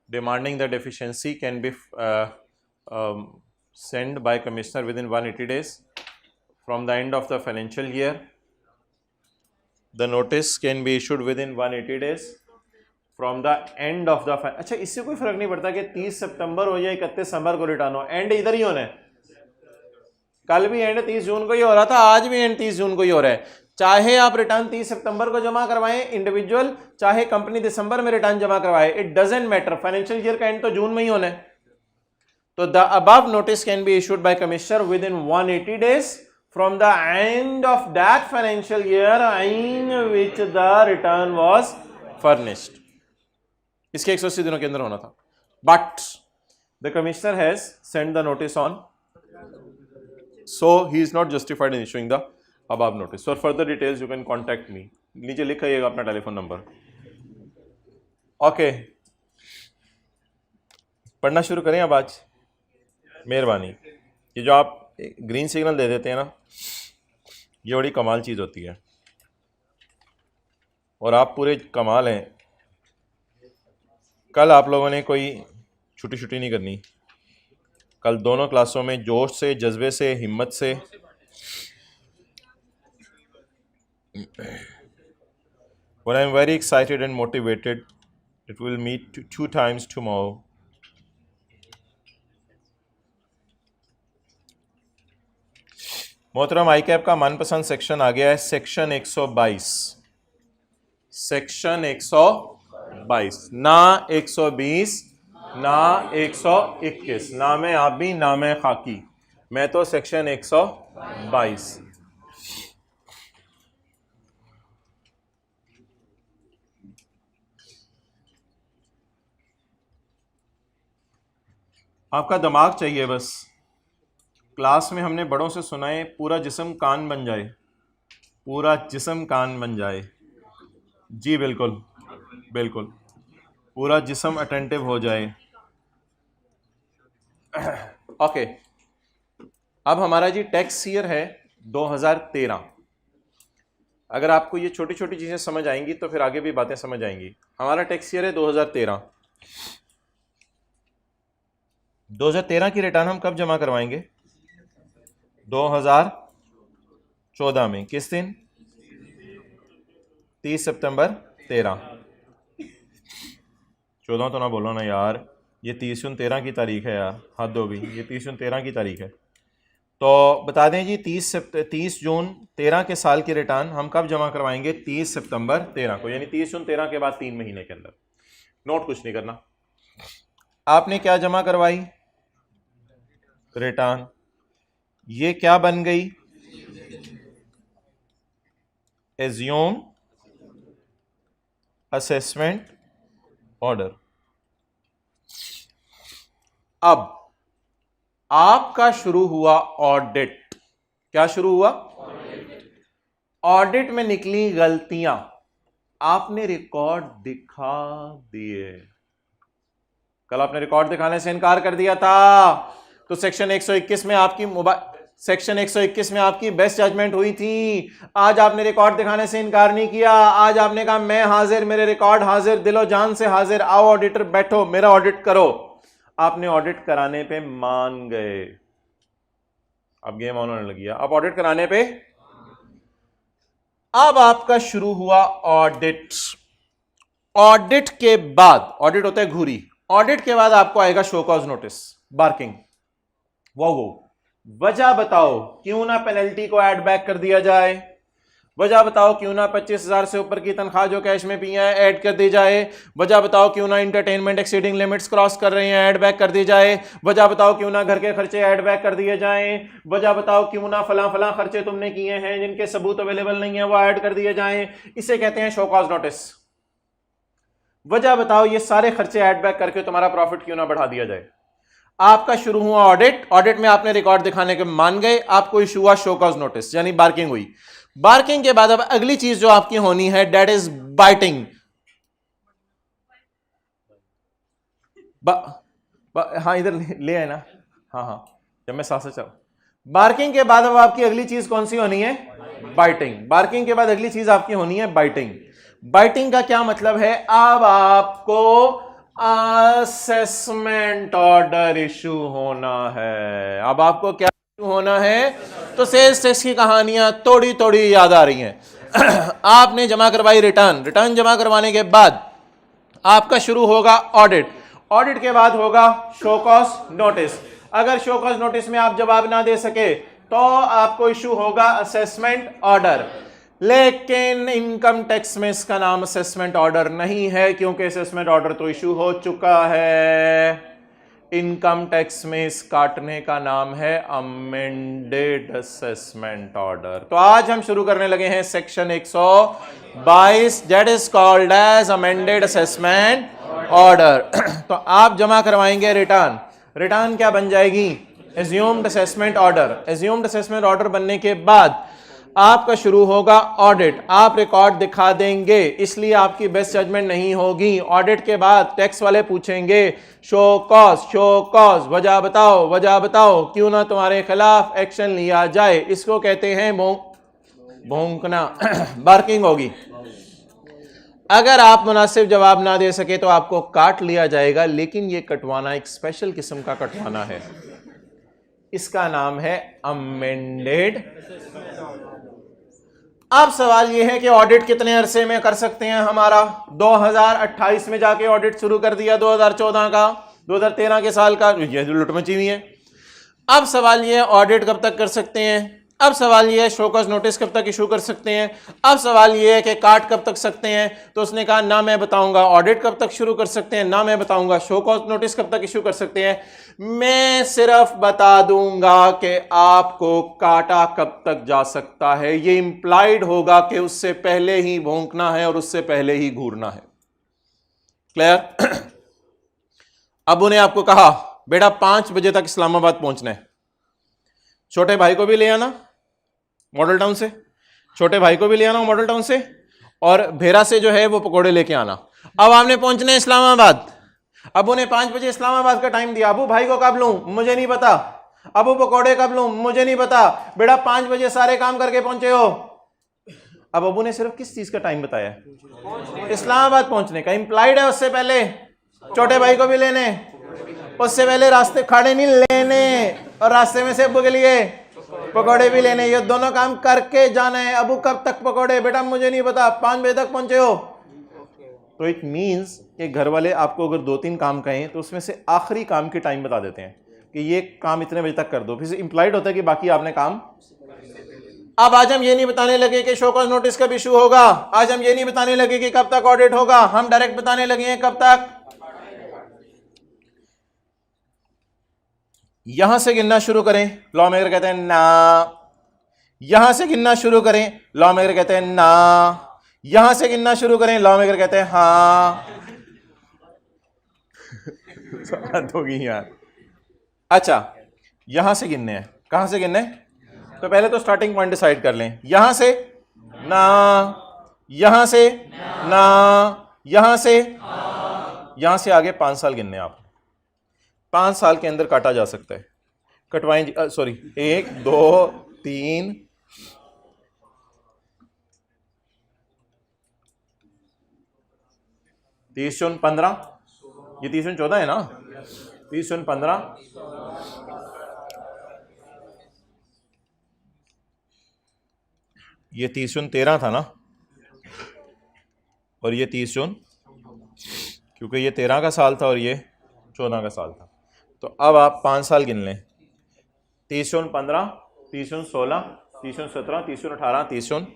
demanding the deficiency can be send by commissioner with in 180 days from the end of the financial year. The notice can be issued with in 180 days from the end of the. अच्छा, इससे कोई फर्क नहीं पड़ता कि 30 सितंबर हो या 31 दिसंबर को रिटर्न हो, एंड इधर ही होना है। कल भी एंड 30 जून को ही हो रहा था, आज भी एंड 30 जून को ही हो रहा है। चाहे आप रिटर्न 30 सितंबर को जमा करवाएं इंडिविजुअल, चाहे कंपनी दिसंबर में रिटर्न जमा करवाए, it doesn't matter, financial year का एंड तो जून में ही होना है। तो the above notice can be issued by commissioner with in 180 days from the end of that financial year in which the return was furnished. इसके 180 दिनों के अंदर होना था, but the commissioner has send the notice on, so he is not justified in issuing the above notice. For further details you can contact me. नीचे लिखाइएगा अपना telephone number. Okay, पढ़ना शुरू करें अब आज, मेहरबानी। ये जो आप ग्रीन सिग्नल दे देते हैं ना, ये बड़ी कमाल चीज़ होती है और आप पूरे कमाल हैं। कल आप लोगों ने कोई छुट्टी नहीं करनी, कल दोनों क्लासों में जोश से, जज्बे से, हिम्मत से। When I am very excited and motivated, it will meet 2 times tomorrow. मोहतरम, आई कैप का मनपसंद सेक्शन आ गया है, सेक्शन 122। सेक्शन 122, ना 120 ना 121, नाम है आबी, नाम है खाकी, मैं तो सेक्शन 122। आपका दिमाग चाहिए बस। क्लास में हमने बड़ों से सुना है पूरा जिस्म कान बन जाए, पूरा जिस्म कान बन जाए। जी बिल्कुल बिल्कुल, पूरा जिस्म अटेंटिव हो जाए। ओके, अब हमारा जी टैक्स ईयर है 2013। अगर आपको ये छोटी छोटी चीजें समझ आएंगी तो फिर आगे भी बातें समझ आएंगी। हमारा टैक्स ईयर है 2013। 2013 की रिटर्न हम कब जमा करवाएंगे? 2014 में। किस दिन? 30 सितंबर 13। 14 तो ना बोलो ना यार, ये 30/13 की तारीख है यार, हद हो गई, ये 30/13 की तारीख है। तो बता दें जी, 30 जून 13 के साल की रिटर्न हम कब जमा करवाएंगे? 30 सितंबर 13 को, यानी 30 जून 13 के बाद 3 महीने के अंदर। नोट कुछ नहीं करना। आपने क्या जमा करवाई? रिटर्न। ये क्या बन गई? Assume assessment order. अब आपका शुरू हुआ ऑडिट। क्या शुरू हुआ? ऑडिट में निकली गलतियां, आपने रिकॉर्ड दिखा दिए। कल आपने रिकॉर्ड दिखाने से इनकार कर दिया था, तो सेक्शन 121 में आपकी सेक्शन 121 में आपकी बेस्ट जजमेंट हुई थी। आज आपने रिकॉर्ड दिखाने से इनकार नहीं किया। आज आपने कहा मैं हाजिर, मेरे रिकॉर्ड हाजिर, दिलो जान से हाजिर, आओ ऑडिटर बैठो, मेरा ऑडिट करो। आपने ऑडिट कराने पे मान गए। अब गेम ऑन होने लगी है। अब ऑडिट कराने पे, अब आपका शुरू हुआ ऑडिट। ऑडिट के बाद, ऑडिट होता है घूरी, ऑडिट के बाद आपको आएगा शो कॉज नोटिस, बार्किंग। वो वजह बताओ क्यों ना पेनल्टी को ऐड बैक कर दिया जाए। वजह बताओ क्यों ना 25,000 से ऊपर की तनख्वाह जो कैश में पी है ऐड कर दी जाए। वजह बताओ क्यों ना इंटरटेनमेंट एक्सीडिंग लिमिट्स क्रॉस कर रहे हैं, ऐड बैक कर दी जाए। वजह बताओ क्यों ना घर के खर्चे ऐड बैक कर दिए जाएं। वजह बताओ क्यों ना फला फला खर्चे तुमने किए हैं जिनके सबूत अवेलेबल नहीं है वो ऐड कर दिए जाएं। इसे कहते हैं शो कॉज नोटिस। वजह बताओ, ये सारे खर्चे ऐड बैक करके तुम्हारा प्रॉफिट क्यों ना बढ़ा दिया जाए। आपका शुरू हुआ ऑडिट, ऑडिट में आपने रिकॉर्ड दिखाने के मान गए, आपको इशू हुआ शो कॉज नोटिस, यानी बार्किंग हुई। बार्किंग के बाद अब अगली चीज जो आपकी होनी है, दैट इज बाइटिंग। हाँ इधर ले आए ना, हाँ हाँ, जब मैं साथ चल। बार्किंग के बाद अब आपकी अगली चीज कौन सी होनी है? बाइटिंग। बार्किंग के बाद अगली चीज आपकी होनी है बाइटिंग। बाइटिंग का क्या मतलब है? अब आपको असेसमेंट ऑर्डर इशू होना है। अब आपको क्या इशू होना है? तो सेल्स टैक्स की कहानियां थोड़ी थोड़ी याद आ रही हैं। आपने जमा करवाई रिटर्न, रिटर्न जमा करवाने के बाद आपका शुरू होगा ऑडिट, ऑडिट के बाद होगा शो कॉज नोटिस। अगर शो कॉज नोटिस में आप जवाब ना दे सके तो आपको इशू होगा असेसमेंट ऑर्डर। लेकिन इनकम टैक्स में इसका नाम असेसमेंट ऑर्डर नहीं है, क्योंकि असेसमेंट ऑर्डर तो इशू हो चुका है। इनकम टैक्स में इस काटने का नाम है अमेंडेड असेसमेंट ऑर्डर। तो आज हम शुरू करने लगे हैं section 122, that is called as amended assessment order. तो आप जमा करवाएंगे रिटर्न, रिटर्न क्या बन जाएगी? Assumed assessment order. Assumed assessment order बनने के बाद आपका शुरू होगा ऑडिट। आप रिकॉर्ड दिखा देंगे, इसलिए आपकी बेस्ट जजमेंट नहीं होगी। ऑडिट के बाद टैक्स वाले पूछेंगे शो कॉज, शो कॉज, वजह बताओ, वजह बताओ क्यों ना तुम्हारे खिलाफ एक्शन लिया जाए। इसको कहते हैं भौंकना, बार्किंग होगी। अगर आप मुनासिब जवाब ना दे सके तो आपको काट लिया जाएगा, लेकिन यह कटवाना एक स्पेशल किस्म का कटवाना है, इसका नाम है अमेंडेड। अब सवाल यह है कि ऑडिट कितने अरसे में कर सकते हैं हमारा? 2028 में जाके ऑडिट शुरू कर दिया, 2014 का, 2013 के साल का, ये लुट मची हुई है। अब सवाल यह है ऑडिट कब तक कर सकते हैं। अब सवाल यह है शो कॉज नोटिस कब तक इशू कर सकते हैं। अब सवाल यह है कि काट कब तक सकते हैं। तो उसने कहा ना मैं बताऊंगा ऑडिट कब तक शुरू कर सकते हैं, ना मैं बताऊंगा शो कॉज नोटिस कब तक इशू कर सकते हैं। मैं सिर्फ बता दूंगा कि आपको काटा कब तक जा सकता है। ये इंप्लाइड होगा कि उससे पहले ही भौंकना है और उससे पहले ही घूरना है। क्लियर? अब उन्हें आपको कहा बेटा 5 बजे तक इस्लामाबाद पहुंचना है। छोटे भाई को भी ले आना मॉडल टाउन से, छोटे भाई को भी ले आना मॉडल टाउन से, और भेरा से जो है वो पकोड़े लेके आना। अब आपने पहुंचना है इस्लामाबाद। अब उन्हें 5 बजे इस्लामाबाद का टाइम दिया। अबू भाई को कब लूं, मुझे नहीं पता। अबू पकोड़े कब लूं, मुझे नहीं पता। बेटा 5 बजे सारे काम करके पहुंचे हो। अब अबू ने सिर्फ किस चीज का टाइम बताया, इस्लामाबाद पहुंचने का। इंप्लाइड है उससे पहले छोटे भाई को भी लेने, उससे पहले रास्ते खड़े नहीं लेने, और रास्ते में से अबू के लिए पकोड़े भी लेने। ये दोनों काम करके जाना है। अबू कब तक पकोड़े, बेटा मुझे नहीं पता, 5 बजे तक पहुंचे हो। तो इट मींस कि घर वाले आपको अगर 2-3 काम कहें तो उसमें से आखिरी काम की टाइम बता देते हैं कि ये काम इतने बजे तक कर दो, फिर इंप्लाइड होता है कि बाकी आपने काम। अब आज हम ये नहीं बताने लगे कि शो कॉज नोटिस कब इशू होगा, आज हम ये नहीं बताने लगे कि कब तक ऑडिट होगा, हम डायरेक्ट बताने लगे हैं कब तक। यहां से गिनना शुरू करें, लॉ मेकर कहते हैं ना। यहां से गिनना शुरू करें, लॉ मेकर कहते हैं ना। यहां से गिनना शुरू करें, लॉ मेकर कहते हैं हाँ। बात होगी यार। अच्छा, यहां से गिनने हैं, कहां से गिनने? तो पहले तो स्टार्टिंग पॉइंट डिसाइड कर लें। यहां से ना, यहां से ना, यहां से आगे 5 साल गिनने आप। 5 साल के अंदर काटा जा सकता है। कटवाएं, सॉरी 1 2 3 30 × 15, ये 30 × 14 है ना, 30 × 15, ये 30 × 13 था ना, और ये 30 × क्योंकि ये 13 का साल था और ये 14 का साल था। तो अब आप 5 साल गिन लें। 30 × 15, 30 × 16, 30 × 17, 30 × 18, 30 ×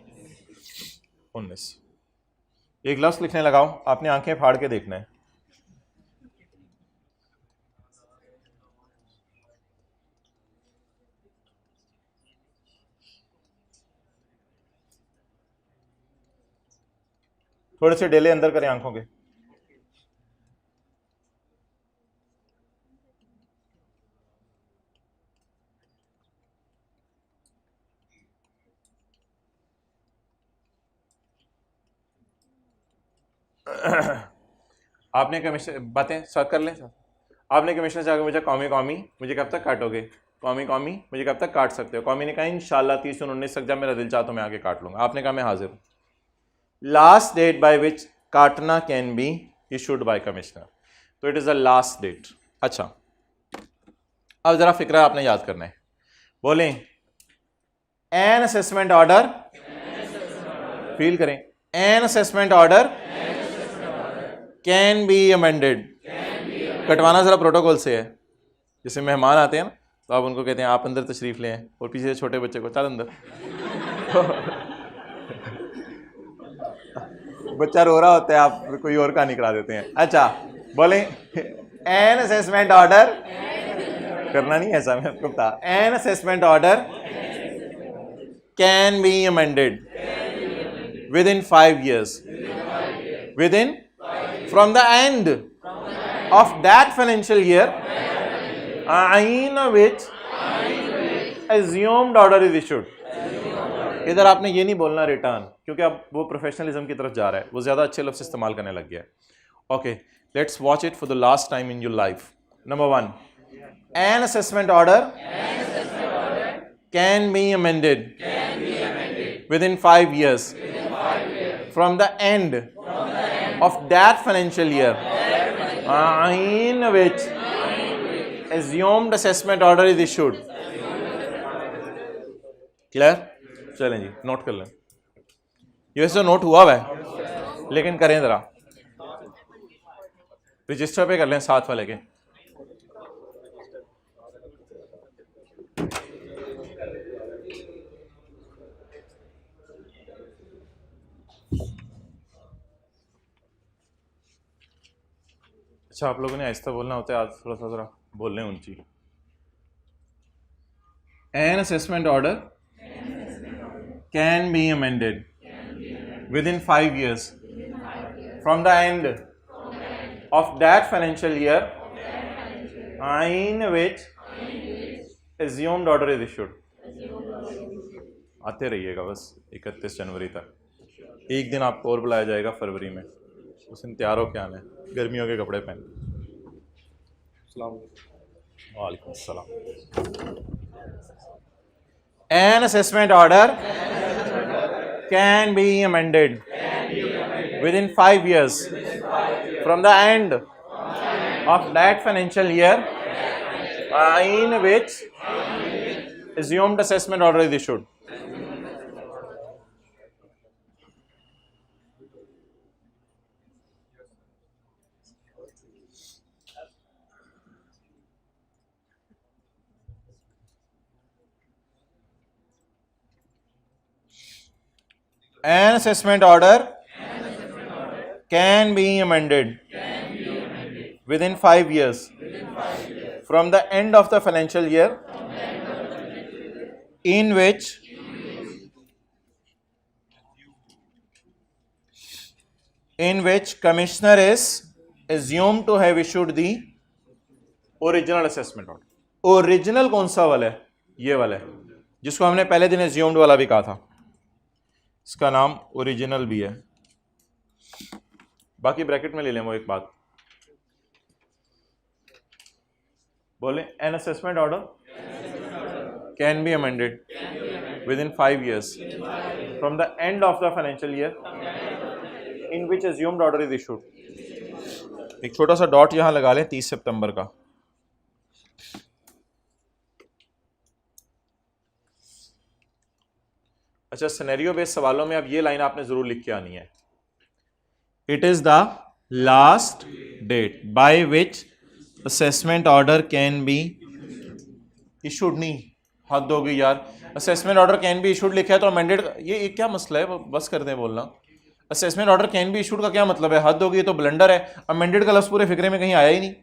19। एक लफ्ज़ लिखने लगाओ, आपने आंखें फाड़ के देखना है। थोड़े से डेले अंदर करें आंखों के। आपने कमिश्नर बातें साथ कर लें सर। आपने कमिश्नर से आगे मुझे कौमी मुझे कब तक काटोगे, कौमी मुझे कब तक काट सकते हो। कौमी ने कहा इंशाल्लाह 30 × 19 तक, जब मेरा दिल चाह तो मैं आगे काट लूंगा। आपने कहा मैं हाजिर हूँ। लास्ट डेट बाय विच काटना can be issued by commissioner, तो it is the last date. अच्छा, अब ज़रा फिक्रा आपने याद करना है। बोलें एन असेसमेंट ऑर्डर, फील करें, an assessment order can be amended. कटवाना ज़रा प्रोटोकॉल से है। जैसे मेहमान आते हैं ना, तो आप उनको कहते हैं आप अंदर तशरीफ़ ले आए, और पीछे छोटे बच्चे को चल अंदर। बच्चा रो रहा होता है, आप कोई और कहानी करा देते हैं। अच्छा, बोलें एन असेसमेंट ऑर्डर, करना नहीं ऐसा, मैं आपको बता, N assessment order can be amended within 5 years, with in from the end of that financial year in which assumed order is issued। इधर आपने ये नहीं बोलना रिटर्न, क्योंकि अब वो प्रोफेशनलिज्म की तरफ जा रहा है, वो ज़्यादा अच्छे लफ्ज़ इस्तेमाल करने लग गया है। Okay, let's watch it for the last time in your life. Number 1, N assessment order can be amended within 5 years from the end of that financial year in which assumed assessment order is issued। Clear? चलें जी, note कर लें। ये वैसे note हुआ है, लेकिन करें ज़रा, रजिस्टर पे कर लें साथ वाले के। अच्छा, आप लोगों ने आहिस्ता बोलना होता है, आज थोड़ा सा ज़रा बोल लें ऊंची। N assessment order can be amended within 5 years from the end of that financial year in which assumed order is issued। आते रहिएगा बस 31 जनवरी तक। एक दिन आपको और बुलाया जाएगा फरवरी में, उस दिन तैयार होके आना है, गर्मियों के कपड़े पहन। वालेकुम अस्सलाम। An assessment order can be amended within 5 years from the end of that financial year in which assumed assessment order is issued. An assessment order can be amended within 5 years from the end of the financial year in which commissioner is assumed to have issued the original assessment order. Original कौन सा वाला है? ये वाला है, जिसको हमने पहले दिन assumed वाला भी कहा था, इसका नाम ओरिजिनल भी है। बाकी ब्रैकेट में ले लें वो एक बात, बोले N assessment order can be amended within 5 years from the end of the financial year in which assumed order is issued. एक छोटा सा डॉट यहां लगा लें 30 सितंबर का। अच्छा, सिनेरियो बेस्ड सवालों में अब ये लाइन आपने जरूर लिख के आनी है, it is the last date by which assessment order can be issued. नहीं, हद हो गई यार, assessment order can be issued लिखा है तो अमेंडेड, ये क्या मसला है, बस कर दें बोलना। Assessment order can be issued का क्या मतलब है? हद हो गई, तो ब्लंडर है। अमेंडेड का लफ्ज़ पूरे फिक्रे में कहीं आया ही नहीं।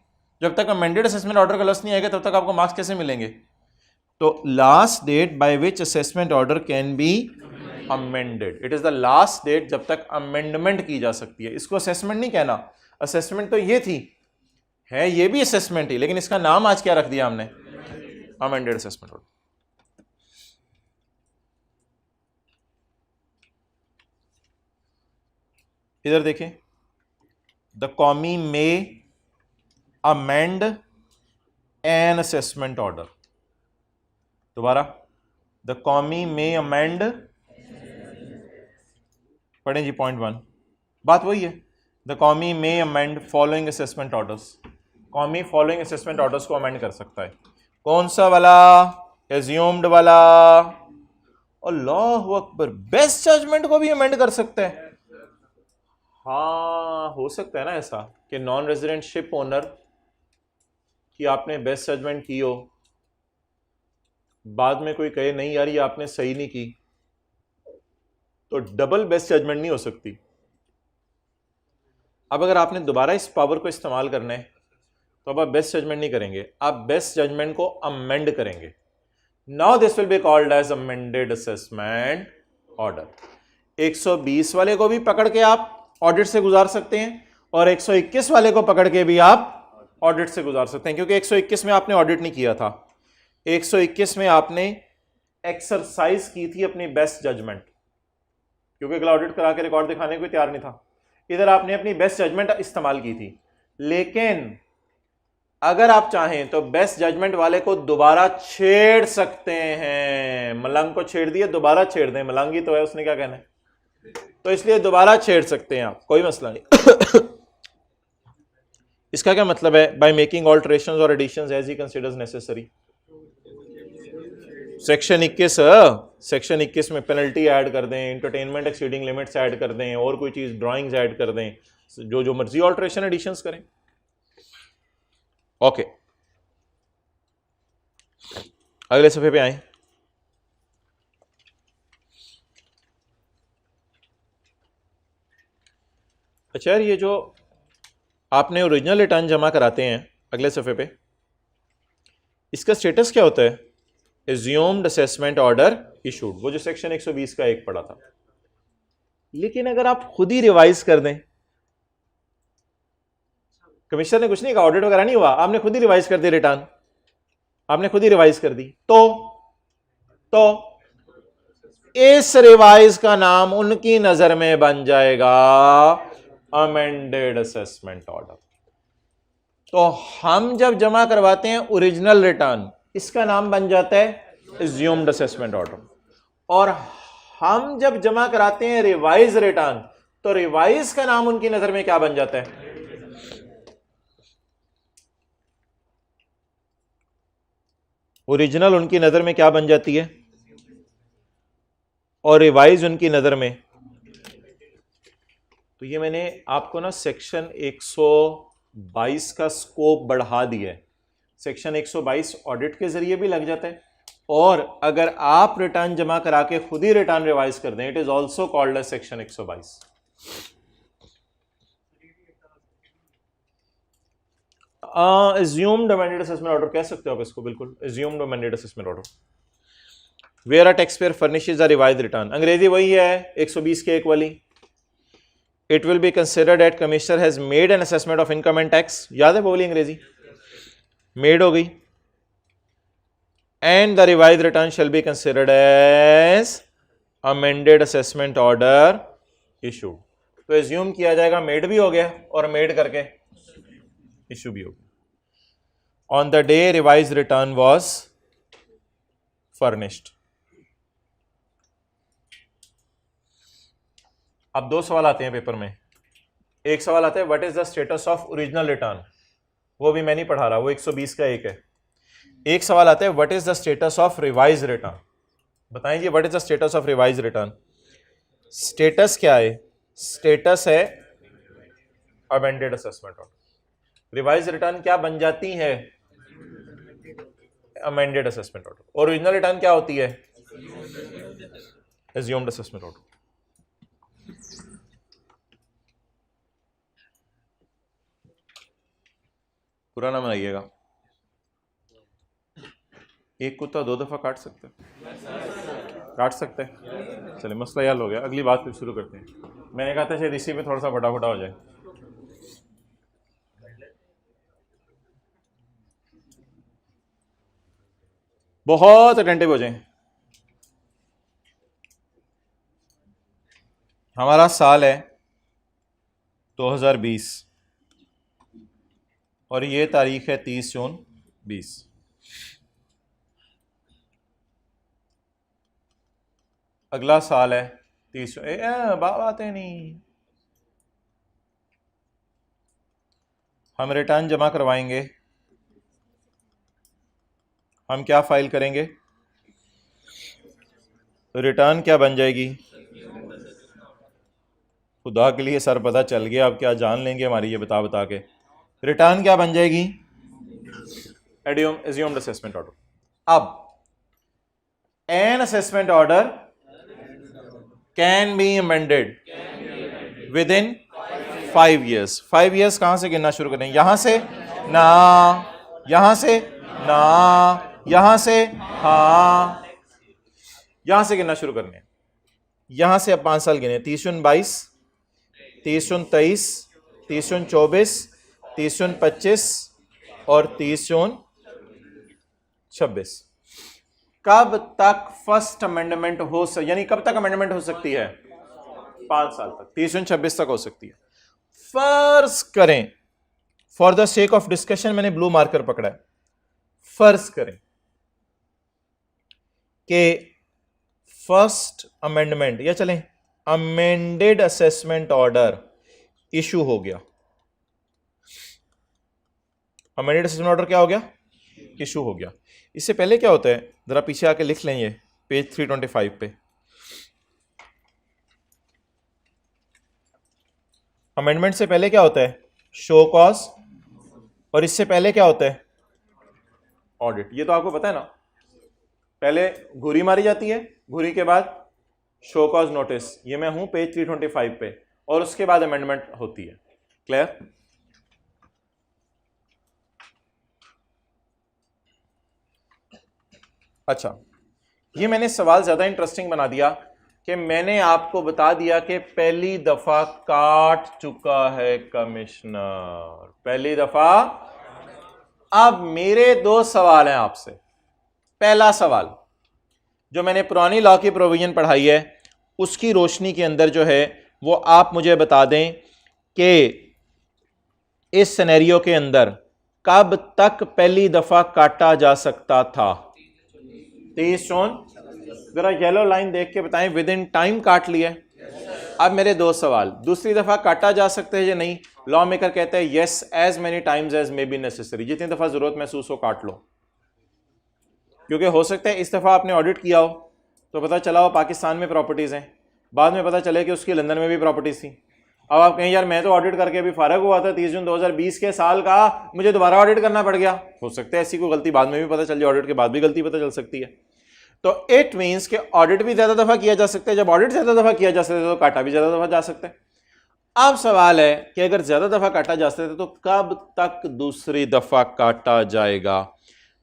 जब तक अमेंडेड असेसमेंट ऑर्डर का लफ्ज़ नहीं आएगा तब तक आपको मार्क्स कैसे मिलेंगे? तो last date by which assessment order can be amended, it is the last date जब तक अमेंडमेंट की जा सकती है। इसको असेसमेंट नहीं कहना, असेसमेंट तो ये थी, है ये भी असेसमेंट ही, लेकिन इसका नाम आज क्या रख दिया हमने? Amended assessment order. इधर देखें, the commie may amend an assessment order. दोबारा, द कॉमी मे अमेंड, पढ़ें जी पॉइंट 1, बात वही है। The commie may amend following assessment orders. Commie following assessment orders को अमेंड कर सकता है। कौन सा वाला? एज्यूम्ड वाला। अल्लाहु अकबर, बेस्ट जजमेंट को भी अमेंड कर सकता है। हाँ, हो सकता है ना ऐसा कि नॉन रेजिडेंट शिप ओनर की आपने बेस्ट जजमेंट की हो, बाद में कोई कहे नहीं यार ये आपने सही नहीं की, तो डबल बेस्ट जजमेंट नहीं हो सकती। अब अगर आपने दोबारा इस पावर को इस्तेमाल करना है तो अब आप बेस्ट जजमेंट नहीं करेंगे, आप बेस्ट जजमेंट को अमेंड करेंगे। Now this will be called as amended assessment order. 120 वाले को भी पकड़ के आप ऑडिट से गुजार सकते हैं और 121 वाले को पकड़ के भी आप ऑडिट से गुजार सकते हैं, क्योंकि 121 में आपने ऑडिट नहीं किया था, 121 में आपने एक्सरसाइज की थी अपनी बेस्ट जजमेंट, क्योंकि अगला ऑडिट करा के रिकॉर्ड दिखाने को तैयार नहीं था। इधर आपने अपनी बेस्ट जजमेंट इस्तेमाल की थी। लेकिन अगर आप चाहें तो बेस्ट जजमेंट वाले को दोबारा छेड़ सकते हैं। मलंग को छेड़ दिए, दोबारा छेड़ दें, मलंगी तो है, उसने क्या कहना है, तो इसलिए दोबारा छेड़ सकते हैं आप, कोई मसला नहीं। इसका क्या मतलब है? बाय मेकिंग ऑल्टरेशंस और additions as he considers necessary. Section 21 में पेनल्टी ऐड कर दें, एंटरटेनमेंट एक्सीडिंग लिमिट्स ऐड कर दें, और कोई चीज ड्राइंग्स ऐड कर दें, जो मर्जी ऑल्टरेशन एडिशंस करें। ओके, अगले सफे पे आए। अच्छा यार, ये जो आपने ओरिजिनल रिटर्न जमा कराते हैं अगले सफ़े पे, इसका स्टेटस क्या होता है? एज्यूम्ड असेसमेंट ऑर्डर इशूड, वो जो सेक्शन 120 का एक पढ़ा था। लेकिन अगर आप खुद ही रिवाइज कर दें, कमिश्नर ने कुछ नहीं कहा, ऑडिट वगैरह नहीं हुआ, आपने खुद ही रिवाइज कर दी रिटर्न, आपने खुद ही रिवाइज कर दी, तो इस रिवाइज का नाम उनकी नजर में बन जाएगा अमेंडेड असेसमेंट ऑर्डर। तो हम जब जमा करवाते हैं ओरिजिनल रिटर्न, इसका नाम बन जाता है एज्यूम्ड असेसमेंट ऑर्डर। और हम जब जमा कराते हैं रिवाइज रिटर्न, तो रिवाइज का नाम उनकी नजर में क्या बन जाता है? ओरिजिनल उनकी नजर में क्या बन जाती है और रिवाइज उनकी नजर में। तो ये मैंने आपको ना सेक्शन 122 का स्कोप बढ़ा दिया है। सेक्शन 122 ऑडिट के जरिए भी लग जाता है, और अगर आप रिटर्न जमा करा के खुद ही रिटर्न रिवाइज कर दें, it is also called as section 122। assumed amended assessment order कह सकते हो आप इसको, बिल्कुल assumed amended assessment order where a taxpayer furnishes a revised return। अंग्रेजी वही है 120 के एक वाली। It will be considered that commissioner has made an assessment of income and tax। याद है वो वाली अंग्रेजी? Made हो गई। And the revised return shall be considered as amended assessment order issued। तो assume किया जाएगा made भी हो गया और made करके issue भी हो गया। On the day revised return was furnished। अब दो सवाल आते हैं पेपर में। एक सवाल आता है what is the status of original return, वो भी मैं नहीं पढ़ा रहा, वो 120 का एक है। एक सवाल आता है what is the status of revise return. बताएं जी what is the status of revise return. Status क्या है? स्टेटस है amended assessment order. Revise return क्या बन जाती है? Amended assessment order. Original return क्या होती है? Assumed assessment order. पूरा नाम आइएगा। एक कुत्ता दो दफा काट सकते हैं? काट सकते हैं। चलिए मसला हल हो गया। अगली बात फिर शुरू करते हैं। मैंने कहा था शायद इसी में थोड़ा सा फटाफट हो जाए। बहुत अटेंटिव हो जाए। हमारा साल है 2020 और ये तारीख है 30 जून 20। अगला साल है 30 बातें नहीं। हम रिटर्न जमा करवाएंगे। हम क्या फाइल करेंगे? तो रिटर्न क्या बन जाएगी? खुदा के लिए सर पता चल गया, अब क्या जान लेंगे हमारी ये बता बता के। रिटर्न क्या बन जाएगी? Assumed assessment order. अब an assessment order can be amended within 5 years। 5 years कहां से गिनना शुरू करें? यहां से ना, यहां से ना, यहां से हाँ, यहां से गिनना शुरू करने। यहां से अब 5 साल गिने। 30 जून 22, 30 जून 23, 30 जून 24, 30 जून 25 और 30 जून 26। कब तक फर्स्ट अमेंडमेंट हो यानी कब तक अमेंडमेंट हो सकती है? 5 साल तक। 30 जून 26 तक हो सकती है। फर्ज करें, for the sake of discussion मैंने ब्लू मार्कर पकड़ा है, फर्ज करें कि फर्स्ट अमेंडमेंट या चलें अमेंडेड असेसमेंट ऑर्डर इशू हो गया। अमेंडेड असेसमेंट ऑर्डर क्या हो गया? इशू हो गया। इससे पहले क्या होता है, जरा पीछे आके लिख लें, ये पेज 325 पे अमेंडमेंट से पहले क्या होता है? शो कॉज, और इससे पहले क्या होता है? ऑडिट। ये तो आपको पता है ना। पहले घुरी मारी जाती है, घुरी के बाद शो कॉज नोटिस। ये मैं हूं पेज 325 पे, और उसके बाद अमेंडमेंट होती है। क्लियर? अच्छा, ये मैंने सवाल ज्यादा इंटरेस्टिंग बना दिया कि मैंने आपको बता दिया कि पहली दफा काट चुका है कमिश्नर, पहली दफा। अब मेरे 2 सवाल हैं आपसे। पहला सवाल, जो मैंने पुरानी लॉ की प्रोविजन पढ़ाई है उसकी रोशनी के अंदर जो है वो आप मुझे बता दें कि इस सिनेरियो के अंदर कब तक पहली दफा काटा जा सकता था? 23 जून। जरा येलो लाइन देख के बताएं, विद इन टाइम काट लिया। अब मेरे दो सवाल, दूसरी दफा काटा जा सकता है या नहीं? लॉ मेकर कहते हैं yes, as many times as may be necessary, जितनी दफा जरूरत महसूस हो काट लो, क्योंकि हो सकता है इस दफा आपने ऑडिट किया हो तो पता चला हो पाकिस्तान में प्रॉपर्टीज हैं, बाद में पता चले कि उसकी लंदन में भी प्रॉपर्टीज थी। अब आप कहें यार मैं तो ऑडिट करके अभी फारग हुआ था 30 जून 2020 के साल का, मुझे दोबारा ऑडिट करना पड़ गया। हो सकता है ऐसी कोई गलती बाद में भी पता चल जाए, ऑडिट के बाद भी गलती पता चल सकती है। तो इट मीन्स कि ऑडिट भी ज्यादा दफा किया जा सकता है, जब ऑडिट ज्यादा दफा किया जा सकता है तो काटा भी ज्यादा दफा जा सकता है। अब सवाल है कि अगर ज्यादा दफा काटा जा सकता है तो कब तक दूसरी दफा काटा जाएगा?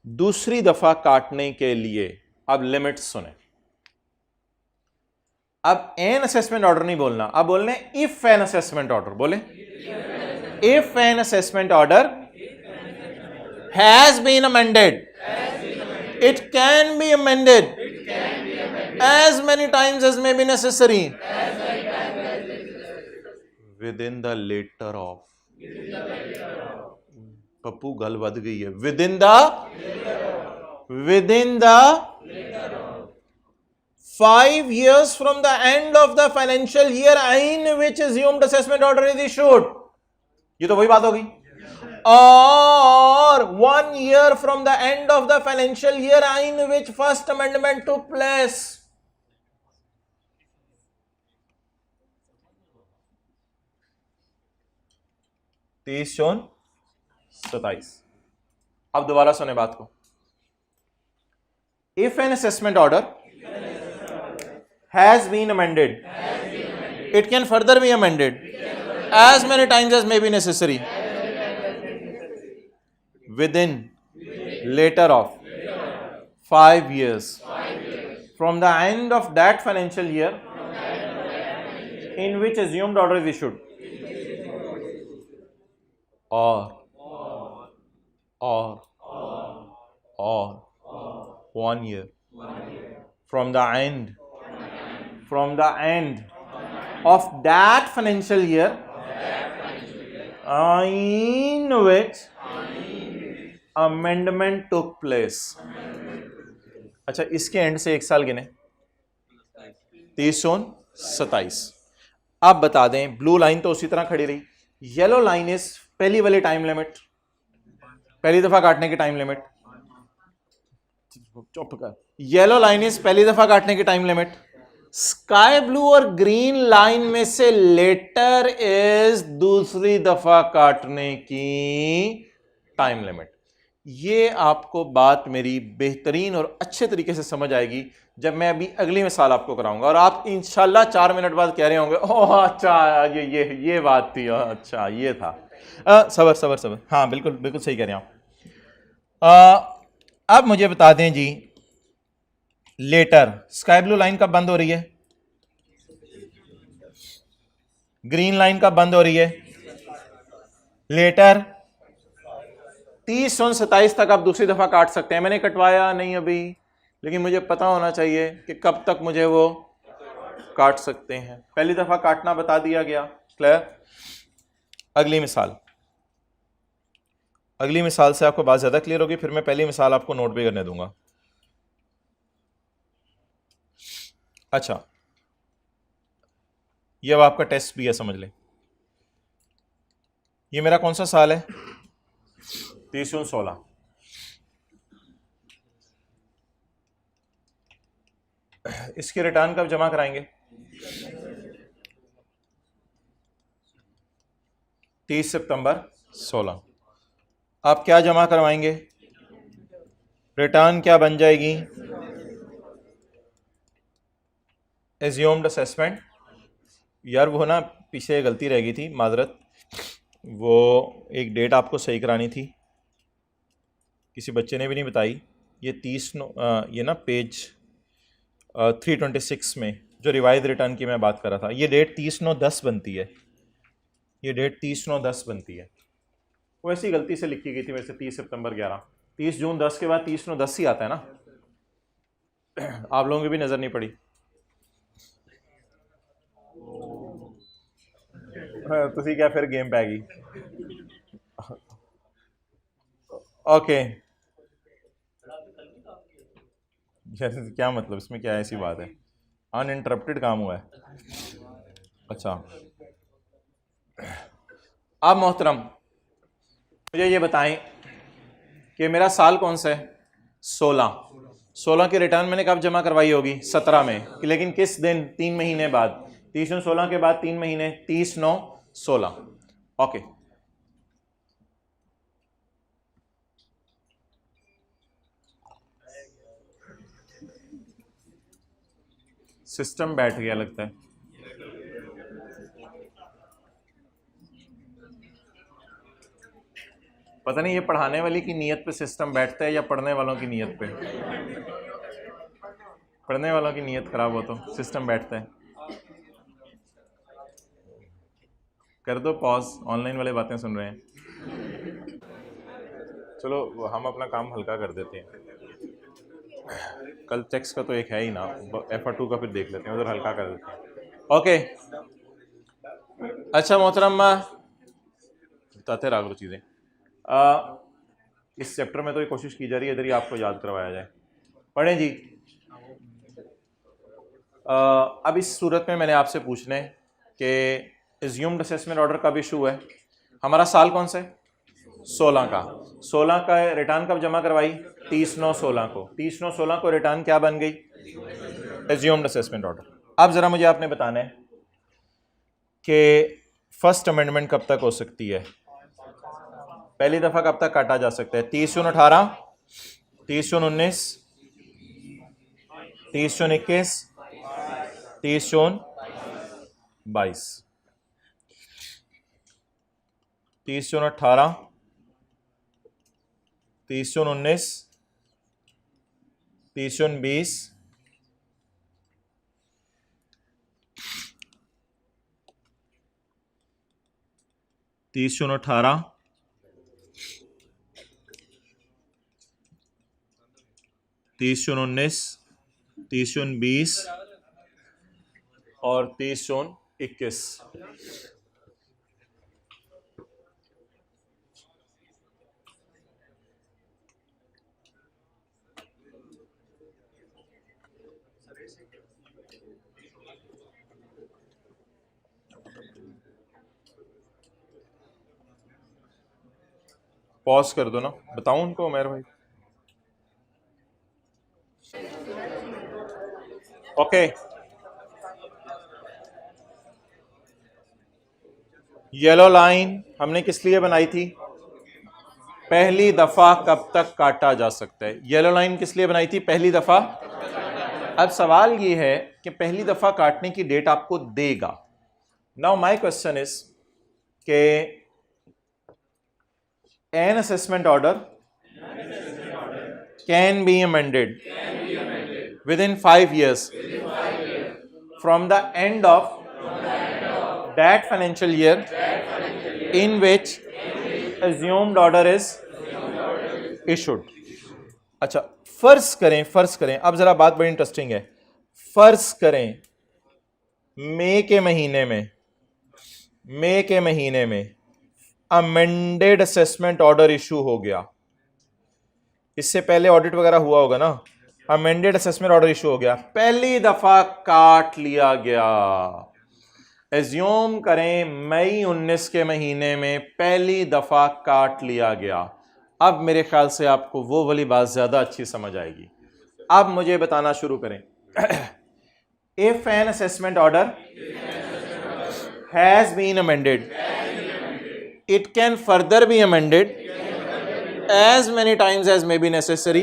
दूसरी दफा काटने के लिए अब लिमिट सुने। अब एन असेसमेंट ऑर्डर नहीं बोलना, अब बोलने इफ एन असेसमेंट ऑर्डर। बोले if an assessment order has been amended, it can be amended as many times as may be necessary within the letter of, Pappu गल वध गई है, within the 5 years from the end of the financial year in which assumed assessment order is issued। ये तो वही बात होगी। Or 1 year from the end of the financial year in which first amendment took place। 23 जून 27। अब दोबारा सुने बात को। If an assessment order has been amended, it can further be amended as many times as may be necessary within later of 5 years from the end of that financial year in which assumed order is issued, or 1 year from the end of that financial year in which amendment took place. अच्छा, इसके and से 1 साल गिने, 30 जून 27। अब बता दें, blue line तो उसी तरह खड़ी रही, येलो लाइन इज पहली वाली टाइम लिमिट, पहली दफा काटने की टाइम लिमिट। चुप कर, येलो लाइन इज पहली दफा काटने की टाइम लिमिट, स्काई ब्लू और ग्रीन लाइन में से लेटर इज दूसरी दफा काटने की टाइम लिमिट। ये आपको बात मेरी बेहतरीन और अच्छे तरीके से समझ आएगी जब मैं अभी अगली मिसाल आपको कराऊंगा, और आप इंशाल्लाह 4 मिनट बाद कह रहे होंगे ओह अच्छा ये बात थी, अच्छा ये था। सबर, हाँ बिल्कुल सही कह रहे हैं आप। अब मुझे बता दें जी, लेटर स्काई ब्लू लाइन कब बंद हो रही है, ग्रीन लाइन कब बंद हो रही है, लेटर 30 जून 27 तक आप दूसरी दफा काट सकते हैं। मैंने कटवाया नहीं अभी, लेकिन मुझे पता होना चाहिए कि कब तक मुझे वो काट सकते हैं। पहली दफा काटना बता दिया गया, क्लियर। अगली मिसाल से आपको बात ज्यादा क्लियर होगी, फिर मैं पहली मिसाल आपको नोट भी करने दूंगा। अच्छा, ये अब आपका टेस्ट भी है, समझ लें। ये मेरा कौन सा साल है, 30 जून 16। इसकी रिटर्न कब जमा कराएंगे, 30 सितंबर 16। आप क्या जमा करवाएंगे, रिटर्न क्या बन जाएगी, एज्यूम्ड असेसमेंट। यार वो ना पीछे गलती रह गई थी, माजरत, वो एक डेट आपको सही करानी थी, किसी बच्चे ने भी नहीं बताई। ये 30 ये ना पेज 326 में जो रिवाइज रिटर्न की मैं बात कर रहा था, ये डेट 30/9/10 बनती है, ये डेट 30/9/10 बनती है। वो ऐसी गलती से लिखी गई थी वैसे 30 सितंबर 11, 30 जून 10 के बाद 30/9/10 ही आता है ना। आप लोगों की भी नज़र नहीं पड़ी। तुसी क्या फिर गेम पै गई। ओके क्या मतलब, इसमें क्या ऐसी बात है, अनइंटरप्टेड काम हुआ है। अच्छा अब मोहतरम मुझे ये बताएं कि मेरा साल कौन सा है, 16। 16 की रिटर्न मैंने कब जमा करवाई होगी, 17 में, लेकिन किस दिन, 3 महीने बाद। 30/9/16 के बाद 3 महीने, 30/9/16। ओके सिस्टम बैठ गया लगता है। पता नहीं ये पढ़ाने वाली की नीयत पे सिस्टम बैठता है या पढ़ने वालों की नीयत पे। पढ़ने वालों की नीयत खराब हो तो सिस्टम बैठता है। कर दो पॉज, ऑनलाइन वाले बातें सुन रहे हैं। चलो हम अपना काम हल्का कर देते हैं। कल टेक्स्ट का तो एक है ही ना, FR2 का फिर देख लेते हैं, उधर हल्का कर देते हैं। ओके अच्छा मोहतरम बताते रहा करो चीज़ें। इस चैप्टर में तो ये कोशिश की जा रही है इधर ही आपको याद करवाया जाए। पढ़ें जी। अब इस सूरत में मैंने आपसे पूछना है कि एज्यूम्ड असेसमेंट ऑर्डर कब इशू है। हमारा साल कौन सा है, 16 का। 16 का रिटर्न कब जमा करवाई, 30/9/16 को। 30/9/16 को रिटर्न क्या बन गई, एज्यूम्ड असेसमेंट ऑर्डर। अब ज़रा मुझे आपने बताना है कि फर्स्ट अमेंडमेंट कब तक हो सकती है, पहली दफ़ा कब तक काटा जा सकता है। 30/18, 30/19, 30/21, 30/22, 30/18, 30/19, 30/20, 30/18, 30/19, 30/20 और 30/21। पॉज कर दो ना, बताऊं उनको उमर भाई। ओके येलो लाइन हमने किस लिए बनाई थी, पहली दफा कब तक काटा जा सकता है। येलो लाइन किस लिए बनाई थी, पहली दफा। अब सवाल ये है कि पहली दफा काटने की डेट आपको देगा। नाउ माय क्वेश्चन इज के N assessment order can be amended within 5 years from the end of that financial year in which assumed order is issued। अच्छा फर्ज करें, अब जरा बात बड़ी इंटरेस्टिंग है। फर्ज करें मई के महीने में अमेंडेड असेसमेंट ऑर्डर इशू हो गया। इससे पहले ऑडिट वगैरह हुआ होगा ना, अमेंडेड असेसमेंट ऑर्डर इशू हो गया, पहली दफा काट लिया गया। एज्यूम करें मई 19 के महीने में पहली दफा काट लिया गया। अब मेरे ख्याल से आपको वो वाली बात ज्यादा अच्छी समझ आएगी। अब मुझे बताना शुरू करें। If an assessment order has been amended, it can further be amended as many times as may be necessary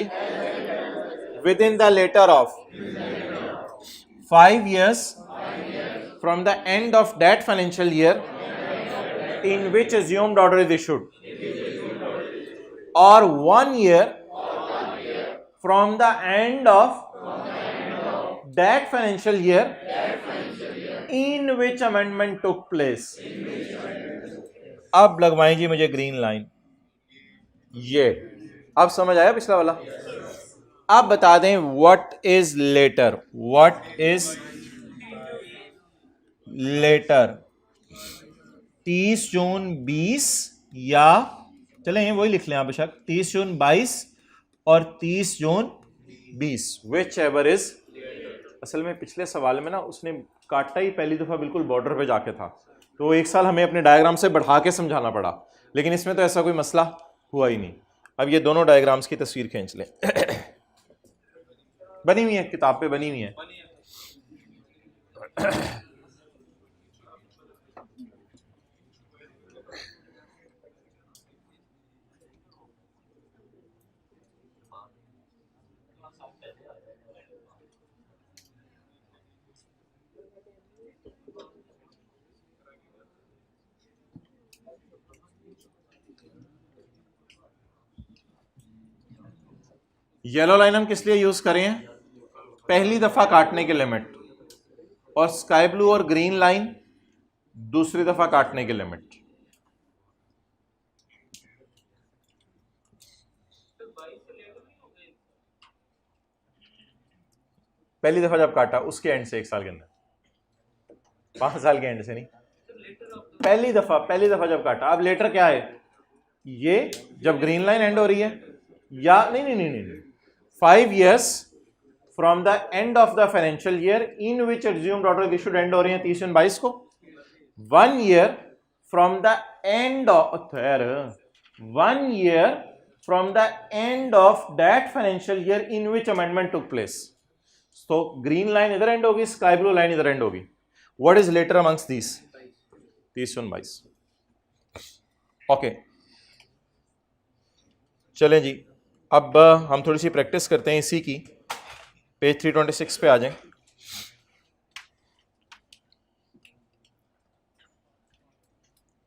within the later of 5 years from the end of that financial year in which assumed order is issued, or 1 year from the end of that financial year in which amendment took place। अब लगवाएं जी मुझे green line. ये अब समझ आया पिछला वाला। आप बता दें what is later, what is later, 30 June 20 या चलें वही लिख लें आप बेशक 30 जून 22 और 30 जून 20, विच एवर इज। असल में पिछले सवाल में ना उसने काटा ही पहली दफा बिल्कुल बॉर्डर पे जाके था, तो एक साल हमें अपने डायग्राम से बढ़ा के समझाना पड़ा, लेकिन इसमें तो ऐसा कोई मसला हुआ ही नहीं। अब ये दोनों डायग्राम्स की तस्वीर खींच लें बनी हुई है, किताब पे बनी हुई है। येलो लाइन हम किस लिए यूज करें? पहली दफा काटने के लिमिट, और स्काई ब्लू और ग्रीन लाइन दूसरी दफा काटने के लिमिट। पहली दफा जब काटा उसके एंड से 1 साल के अंदर, 5 साल के एंड से नहीं, पहली दफा जब काटा। अब लेटर क्या है? ये जब ग्रीन लाइन एंड हो रही है, या नहीं 5 years from the end of the financial year in which assumed order issued end हो रही है 30 जून 22 को। 1 year from the end of 1 year from the end of that financial year in which amendment took place. तो green line इधर end होगी, sky blue line इधर end होगी। What is later amongst these? 30 June 22। Okay चलें जी, अब हम थोड़ी सी प्रैक्टिस करते हैं इसी की। पेज 326 पे आ जाएं।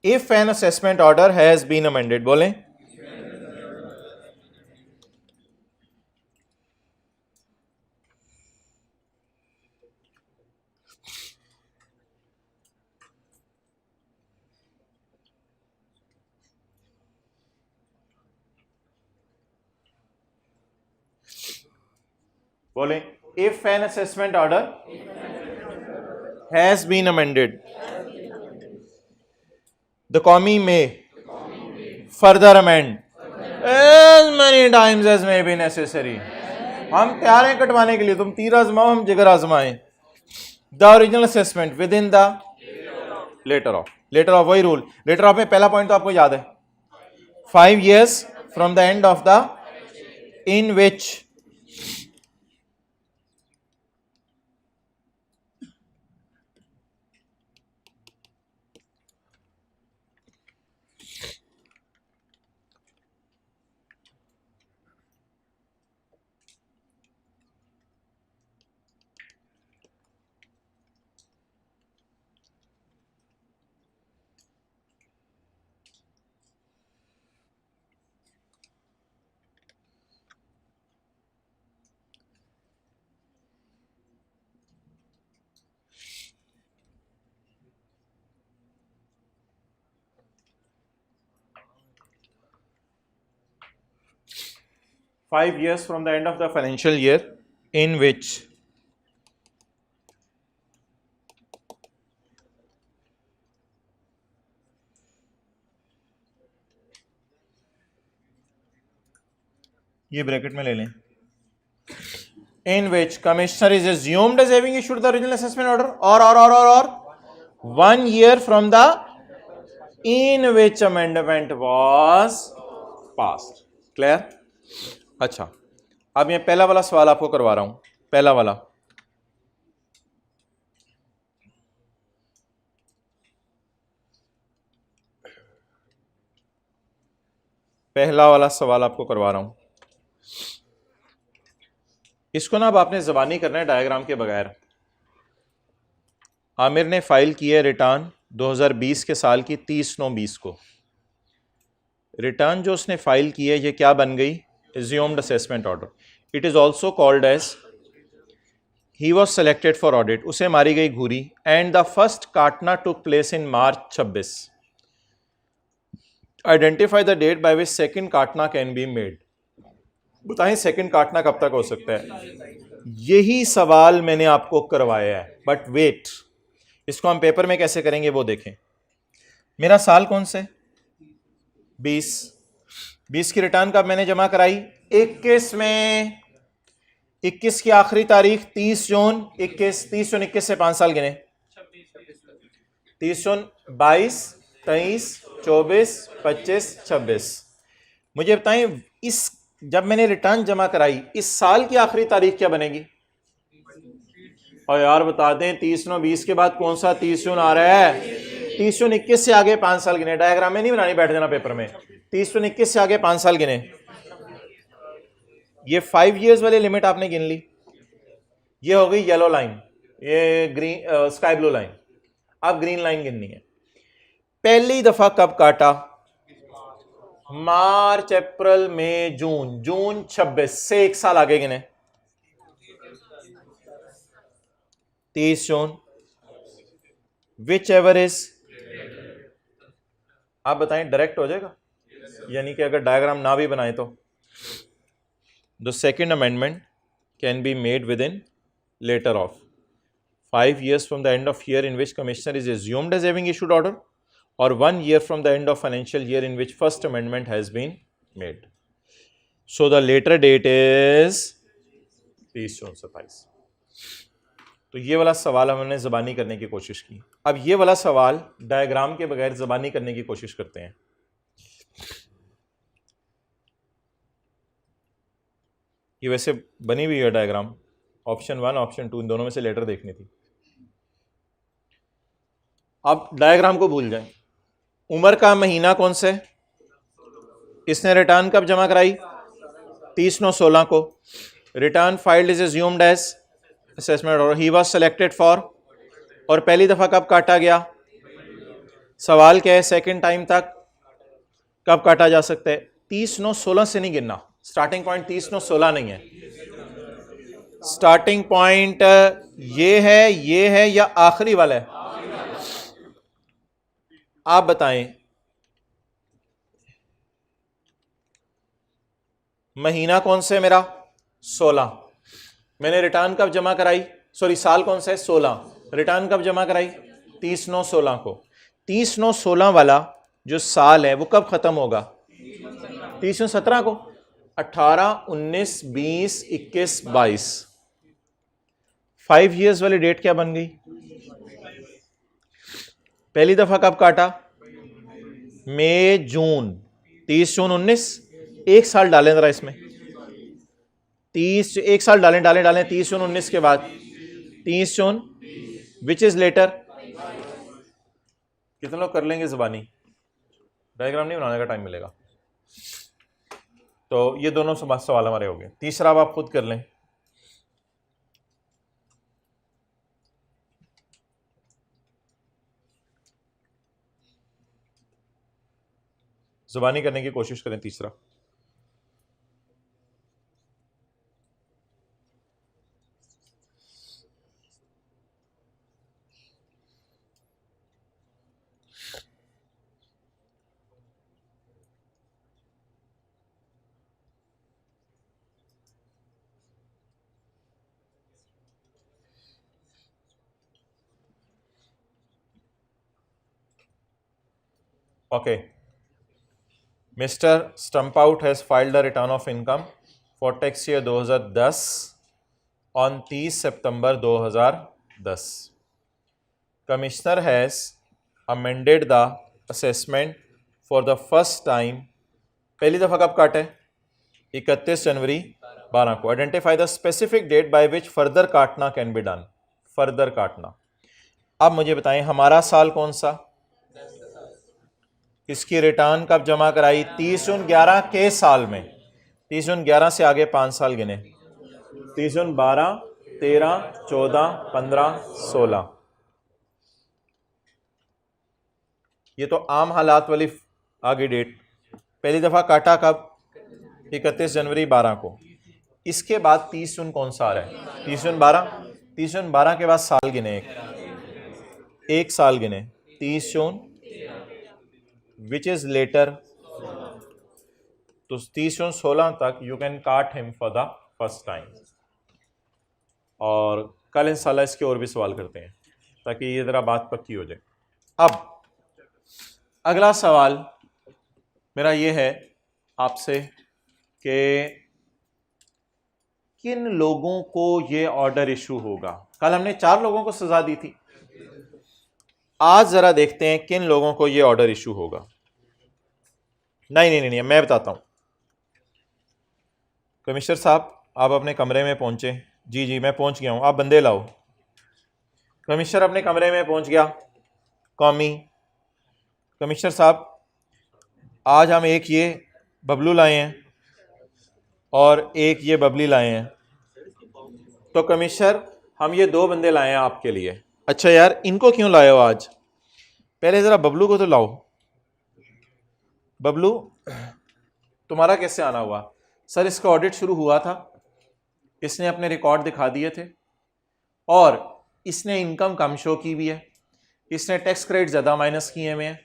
If an assessment order has been amended, बोलें। बोलें, if an assessment order has been amended, the commie may further amend as many times as may be necessary. हम तैयार हैं कटवाने के लिए, तुम तीर आजमाओ हम जिगर आजमाएं। The original assessment within the later of. Later of वही रूल, लेटर ऑफ में पहला पॉइंट तो आपको याद है, 5 years from the end of the in which years from the end of the financial year in which ये bracket में ले लें, in which commissioner is assumed as having issued the original assessment order or 1 year from the in which amendment was passed। Clear? अच्छा, अब ये पहला वाला सवाल आपको करवा रहा हूं। पहला वाला सवाल आपको करवा रहा हूं। इसको ना अब आपने ज़बानी करना है डायग्राम के बगैर। आमिर ने फाइल की है रिटर्न 2020 के साल की 30/9/20 को। रिटर्न जो उसने फाइल की है ये क्या बन गई? assumed assessment order। It is also called as he was selected for audit। उसे मारी गई घूरी and the first काटना took place in March 26। Identify the date by which second काटना can be made। बताएं सेकंड काटना कब तक हो सकता है? यही सवाल मैंने आपको करवाया है, बट वेट, इसको हम पेपर में कैसे करेंगे वो देखें। मेरा साल कौन सा है? 20। 20 की रिटर्न कब मैंने जमा कराई? 21 में। 21 की आखिरी तारीख 30 जून 21। 30 जून 21 से 5 साल गिने। 30 जून 22, 23, 24, 25, 26। मुझे बताएं इस जब मैंने रिटर्न जमा कराई इस साल की आखिरी तारीख क्या बनेगी? और यार बता दें 30 9 20 के बाद कौन सा 30 जून आ रहा है? 30 जून 21 से आगे 5 साल गिने। डायग्राम में नहीं बनानी, बैठ जाना पेपर में। 30 जून 21 से आगे 5 साल गिने। ये 5 इयर्स वाली लिमिट आपने गिन ली। ये हो गई येलो लाइन, ये ग्रीन स्काई ब्लू लाइन। अब ग्रीन लाइन गिननी है। पहली दफा कब काटा? मार्च, अप्रैल, मई, जून। जून 26 से 1 साल आगे गिने। 30 जून, विच एवर इज। आप बताएं डायरेक्ट हो जाएगा? यानी कि अगर डायग्राम ना भी बनाए तो the second amendment can be made with in later of 5 years from the end of year in which commissioner is assumed as having issued order, or 1 year from the end of financial year in which first amendment has been made. So the later date is 30 जून 27। तो ये वाला सवाल हमने ज़बानी करने की कोशिश की। अब ये वाला सवाल डायग्राम के बगैर ज़बानी करने की कोशिश करते हैं। ये वैसे बनी हुई है डायग्राम, ऑप्शन 1 ऑप्शन 2 इन दोनों में से लेटर देखनी थी। अब डायग्राम को भूल जाएं। उम्र का महीना कौन सा है? इसने रिटर्न कब जमा कराई? 30/9/16 को। Return filed is assumed as assessment और ही वाज सिलेक्टेड फॉर। और पहली दफा कब काटा गया? सवाल क्या है? सेकंड टाइम तक कब काटा जा सकता है? 30/9/16 से नहीं गिनना। स्टार्टिंग पॉइंट 30/9/16 नहीं है। स्टार्टिंग पॉइंट ये है या आखिरी वाला है? आप बताएं। महीना कौन सा है मेरा? 16। मैंने रिटर्न कब जमा कराई? सॉरी, साल कौन सा है? 16। रिटर्न कब जमा कराई? 30/9/16 को। 30/9/16 वाला जो साल है वो कब खत्म होगा? 30/9/17 को। 18, 19, 20, 21, 22। 5 इयर्स वाली डेट क्या बन गई? पहली दफा कब काटा? मई जून। 30 जून 19। 1 साल डालें जरा इसमें। 1 साल डालें 30 जून 19 के बाद 30 जून विच इज लेटर। कितने लोग कर लेंगे जुबानी? डायग्राम नहीं बनाने का टाइम मिलेगा। तो ये दोनों सवाल हमारे हो गए। तीसरा अब आप खुद कर लें। जुबानी करने की कोशिश करें तीसरा। Okay, mister Stumpout has filed the return of income for tax year 2010 on 30 September 2010। Commissioner has amended the assessment for the first time. पहली दफा कब काटे? 31 जनवरी 12 को। Identify the specific date by which further काटना कैन बी डन। फर्दर काटना। अब मुझे बताएं हमारा साल कौन सा? इसकी रिटर्न कब जमा कराई? 30 जून 11 के साल में। 30 जून 11 से आगे 5 साल गिने। 30 जून 12, 13, 14, 15, 16। ये तो आम हालात वाली आगे डेट। पहली दफा काटा कब? 31 जनवरी 12 को। इसके बाद 30 जून कौन सा आ रहा है? 30 जून 12। 30 जून 12 के बाद साल गिने, एक साल गिने। 30 जून विच इज लेटर। तो तो 30 और 16 तक यू कैन काट him for the first time. और कल इंशाल्लाह इसके और भी सवाल करते हैं ताकि ये ज़रा बात पक्की हो जाए। अब अगला सवाल मेरा ये है आपसे कि किन लोगों को ये ऑर्डर इशू होगा। कल हमने 4 लोगों को सजा दी थी, आज जरा देखते हैं किन लोगों को ये ऑर्डर इशू होगा। नहीं, मैं बताता हूं। कमिश्नर साहब आप अपने कमरे में पहुंचे। जी मैं पहुंच गया हूं, आप बंदे लाओ। कमिश्नर अपने कमरे में पहुंच गया। कौमी कमिश्नर साहब आज हम एक ये बबलू लाए हैं और एक ये बबली लाए हैं। तो कमिश्नर हम ये 2 बंदे लाए हैं आपके लिए। अच्छा यार इनको क्यों लाए हो आज? पहले ज़रा बबलू को तो लाओ। बबलू तुम्हारा कैसे आना हुआ? सर इसका ऑडिट शुरू हुआ था, इसने अपने रिकॉर्ड दिखा दिए थे और इसने इनकम कम शो की भी है, इसने टैक्स क्रेडिट ज़्यादा माइनस किए हुए हैं,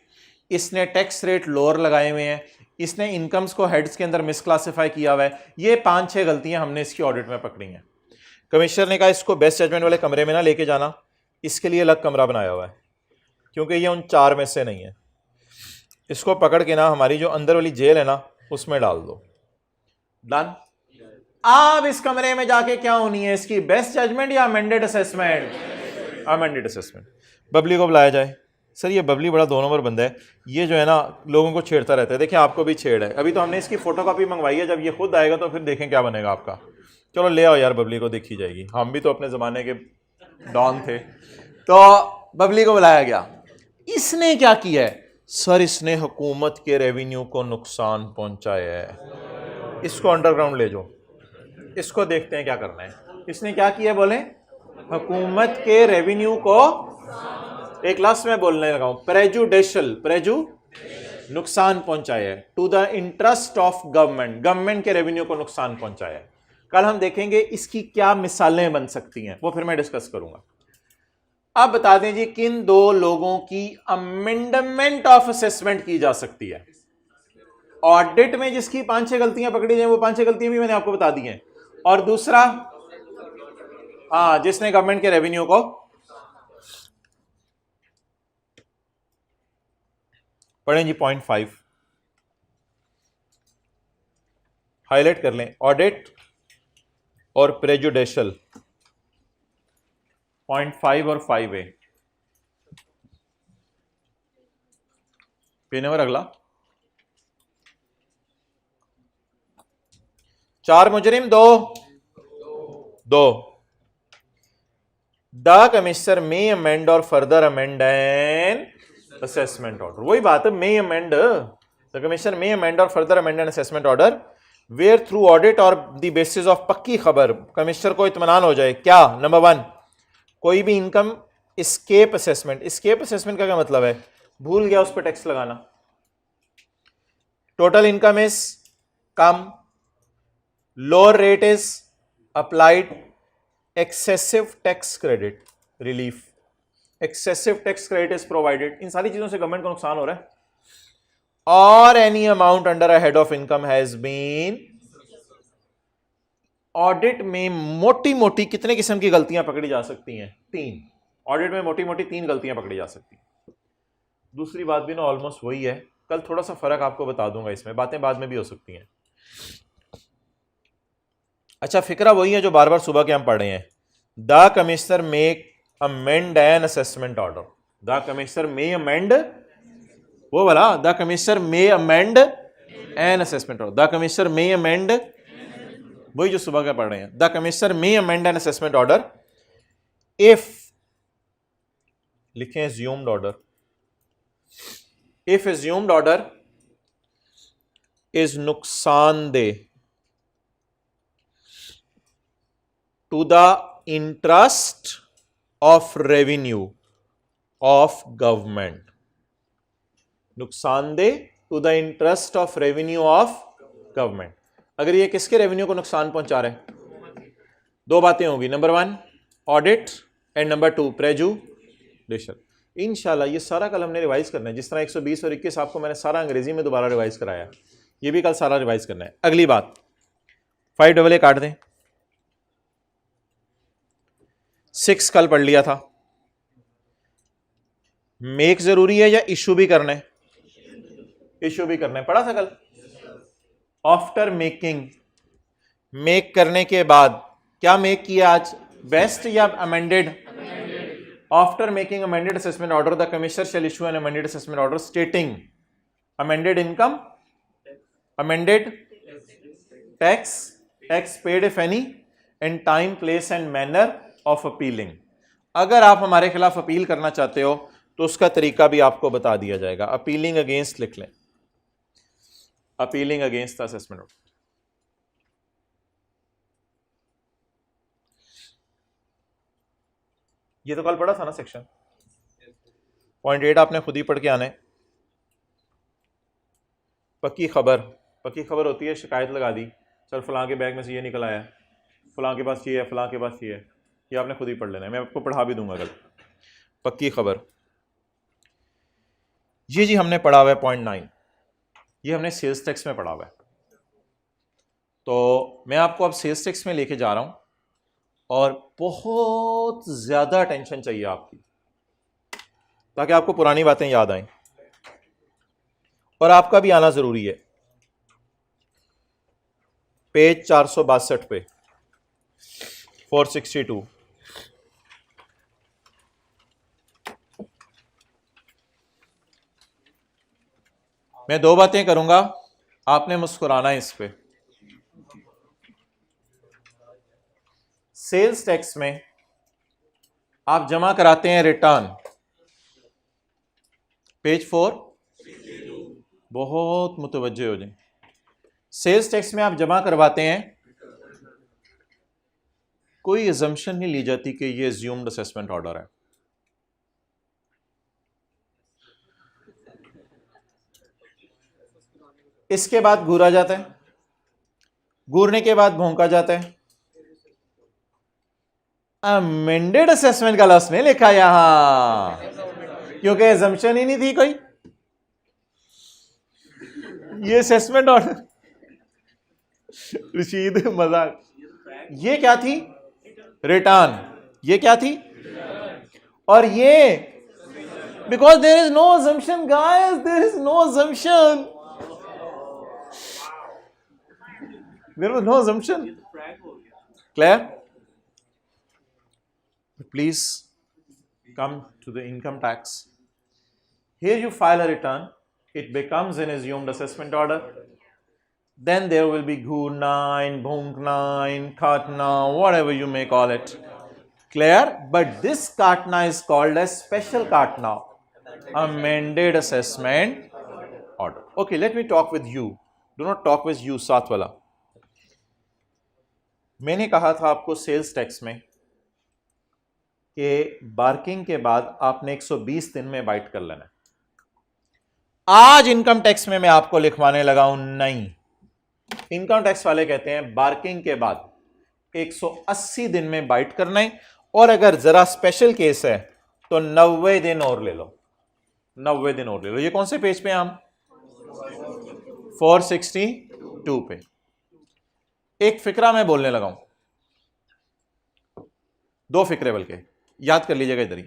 इसने टैक्स रेट लोअर लगाए हुए हैं, इसने इनकम्स को हेड्स के अंदर मिसक्लासीफाई किया हुआ है। ये 5-6 गलतियां हमने इसकी ऑडिट में पकड़ी हैं। कमिश्नर ने कहा इसको बेस्ट जजमेंट वाले कमरे में ना लेके जाना, इसके लिए अलग कमरा बनाया हुआ है क्योंकि ये उन 4 में से नहीं है। इसको पकड़ के ना हमारी जो अंदर वाली जेल है ना उसमें डाल दो। डन। अब इस कमरे में जाके क्या होनी है, इसकी बेस्ट जजमेंट या amended assessment? Amended assessment. Babli को बुलाया जाए। सर ये बबली बड़ा 2 नंबर बंदा है, ये जो है ना लोगों को छेड़ता रहता है। देखिए आपको भी छेड़ है। अभी तो हमने इसकी फोटोकॉपी मंगवाई है, जब ये खुद आएगा तो फिर देखें क्या बनेगा आपका। चलो ले आओ यार बबली को, देखी जाएगी। हम भी तो अपने ज़माने के डॉन थे। तो बबली को बुलाया गया। इसने क्या किया है? सर इसने हुकूमत के रेवेन्यू को नुकसान पहुंचाया है। इसको अंडरग्राउंड ले जाओ, इसको देखते हैं क्या करना है। इसने क्या किया बोले? हुकूमत के रेवेन्यू को, एक लास्ट में बोलने लगा हूं, प्रेजु नुकसान पहुंचाया है। To the interest of government, government के रेवेन्यू को नुकसान पहुंचाया है। कल हम देखेंगे इसकी क्या मिसालें बन सकती हैं, वो फिर मैं डिस्कस करूंगा। अब बता दें जी किन 2 लोगों की अमेंडमेंट ऑफ असेसमेंट की जा सकती है। ऑडिट में जिसकी 5-6 गलतियां पकड़ी जाए, वो 5-6 गलतियां भी मैंने आपको बता दी हैं। और दूसरा जिसने गवर्नमेंट के रेवेन्यू को, पढ़ें जी पॉइंट 5 हाईलाइट कर लें। ऑडिट और प्रेजुडिशियल, पॉइंट 5 और 5A। पेज नंबर अगला। 4 मुजरिम 2 the commissioner may amend or further amend an assessment order. वही बात है, may amend, the commissioner may amend or further amend an assessment order where through audit or the basis of पक्की खबर commissioner को इत्मीनान हो जाए। क्या? नंबर 1 कोई भी income escape assessment. Escape assessment का क्या मतलब है? भूल गया उस पर टैक्स लगाना। टोटल इनकम इज कम, lower rate is applied, excessive tax credit relief, excessive tax credit is provided. इन सारी चीजों से गवर्नमेंट को नुकसान हो रहा है। और any amount under a head of income has been. Audit में मोटी मोटी कितने किस्म की गलतियां पकड़ी जा सकती हैं? 3। ऑडिट में मोटी मोटी 3 गलतियां पकड़ी जा सकती हैं। दूसरी बात भी ना ऑलमोस्ट वही है, कल थोड़ा सा फर्क आपको बता दूंगा, इसमें बातें बाद में भी हो सकती हैं। अच्छा फिक्रा वही है जो बार बार सुबह के हम पढ़ रहे हैं। The commissioner make amend an assessment order. The commissioner may amend, वो वाला, the commissioner may amend an assessment order. The commissioner may amend, वही जो सुबह का पढ़ रहे हैं। The commissioner may amend an assessment order if, लिखें assumed order, if assumed order is नुकसानदेह to the interest of revenue of government. नुकसानदेह to the interest of revenue of government. अगर ये किसके रेवेन्यू को नुकसान पहुंचा रहे हैं? 2 बातें होंगी, number 1 audit and number 2 prejudicial. इंशाल्लाह ये सारा कल हमने रिवाइज करना है। जिस तरह 120 और 21 आपको मैंने सारा अंग्रेजी में दोबारा रिवाइज कराया, ये भी कल सारा रिवाइज करना है। अगली बात 5AA काट दें, 6 कल पढ़ लिया था। मेक जरूरी है या इशू भी करना है? इशू भी करना है, पढ़ा था कल। आफ्टर मेकिंग, मेक करने के बाद क्या मेक किया आज, बेस्ट या amended? After making amended assessment order the commissioner shall issue an amended assessment order स्टेटिंग amended income, amended tax, tax paid if any, and time place and manner of appealing. अगर आप हमारे खिलाफ appeal करना चाहते हो तो उसका तरीका भी आपको बता दिया जाएगा। अपीलिंग अगेंस्ट लिख लें, appealing against the assessment order. ये तो कल पढ़ा था ना सेक्शन। पॉइंट 8 आपने खुद ही पढ़ के आना है। पक्की खबर, पक्की खबर होती है शिकायत लगा दी, सर फलां के बैग में से ये निकल आया, फलां के पास ये है, फलां के पास ये है, ये आपने खुद ही पढ़ लेना है, मैं आपको पढ़ा भी दूंगा कल। पक्की खबर ये जी हमने पढ़ा हुआ है पॉइंट 9, ये हमने सेल्स टैक्स में पढ़ा हुआ है। तो मैं आपको अब सेल्स टैक्स में लेके जा रहा हूं और बहुत ज्यादा अटेंशन चाहिए आपकी, ताकि आपको पुरानी बातें याद आएं और आपका भी आना जरूरी है। पेज 462 पे 462 मैं 2 बातें करूंगा, आपने मुस्कुराना है इस पे। सेल्स टैक्स में आप जमा कराते हैं रिटर्न, पेज 4, बहुत मुतवज्जे हो जाए। सेल्स टैक्स में आप जमा करवाते हैं, कोई अजम्पशन नहीं ली जाती कि ये अज्यूम्ड असेसमेंट ऑर्डर है। इसके बाद घूरा जाता है, घूरने के बाद भोंका जाता है। अमेंडेड असेसमेंट का लॉस नहीं लिखा यहां, क्योंकि अजम्पशन ही नहीं थी कोई। ये असेसमेंट ऑर्डर रशीद मजाक, ये क्या थी, रिटर्न, ये क्या थी, और ये because there is no assumption guys, there is no assumption, there was no assumption. Clear? Please come to the income tax. Here you file a return, it becomes an assumed assessment order. Then there will be Ghurnain, Bhunknain, Khatna, whatever you may call it. Clear? But this Khatna is called as special Khatna, amended assessment order. Okay, let me talk with you. Do not talk with you, साथ वाला। मैंने कहा था आपको sales tax में कि barking के बाद आपने 120 दिन में बाइट कर लेना है। आज इनकम टैक्स में मैं आपको लिखवाने लगा हूं, नहीं, इनकम टैक्स वाले कहते हैं बार्किंग के बाद 180 दिन में बाइट करना है, और अगर जरा स्पेशल केस है तो 90 दिन और ले लो, 90 दिन और ले लो। ये कौन से पेज पे हैं हम? 462 पे। एक फिक्रा मैं बोलने लगा हूं, 2 फिक्रे बल्कि, याद कर लीजिएगा इधर ही।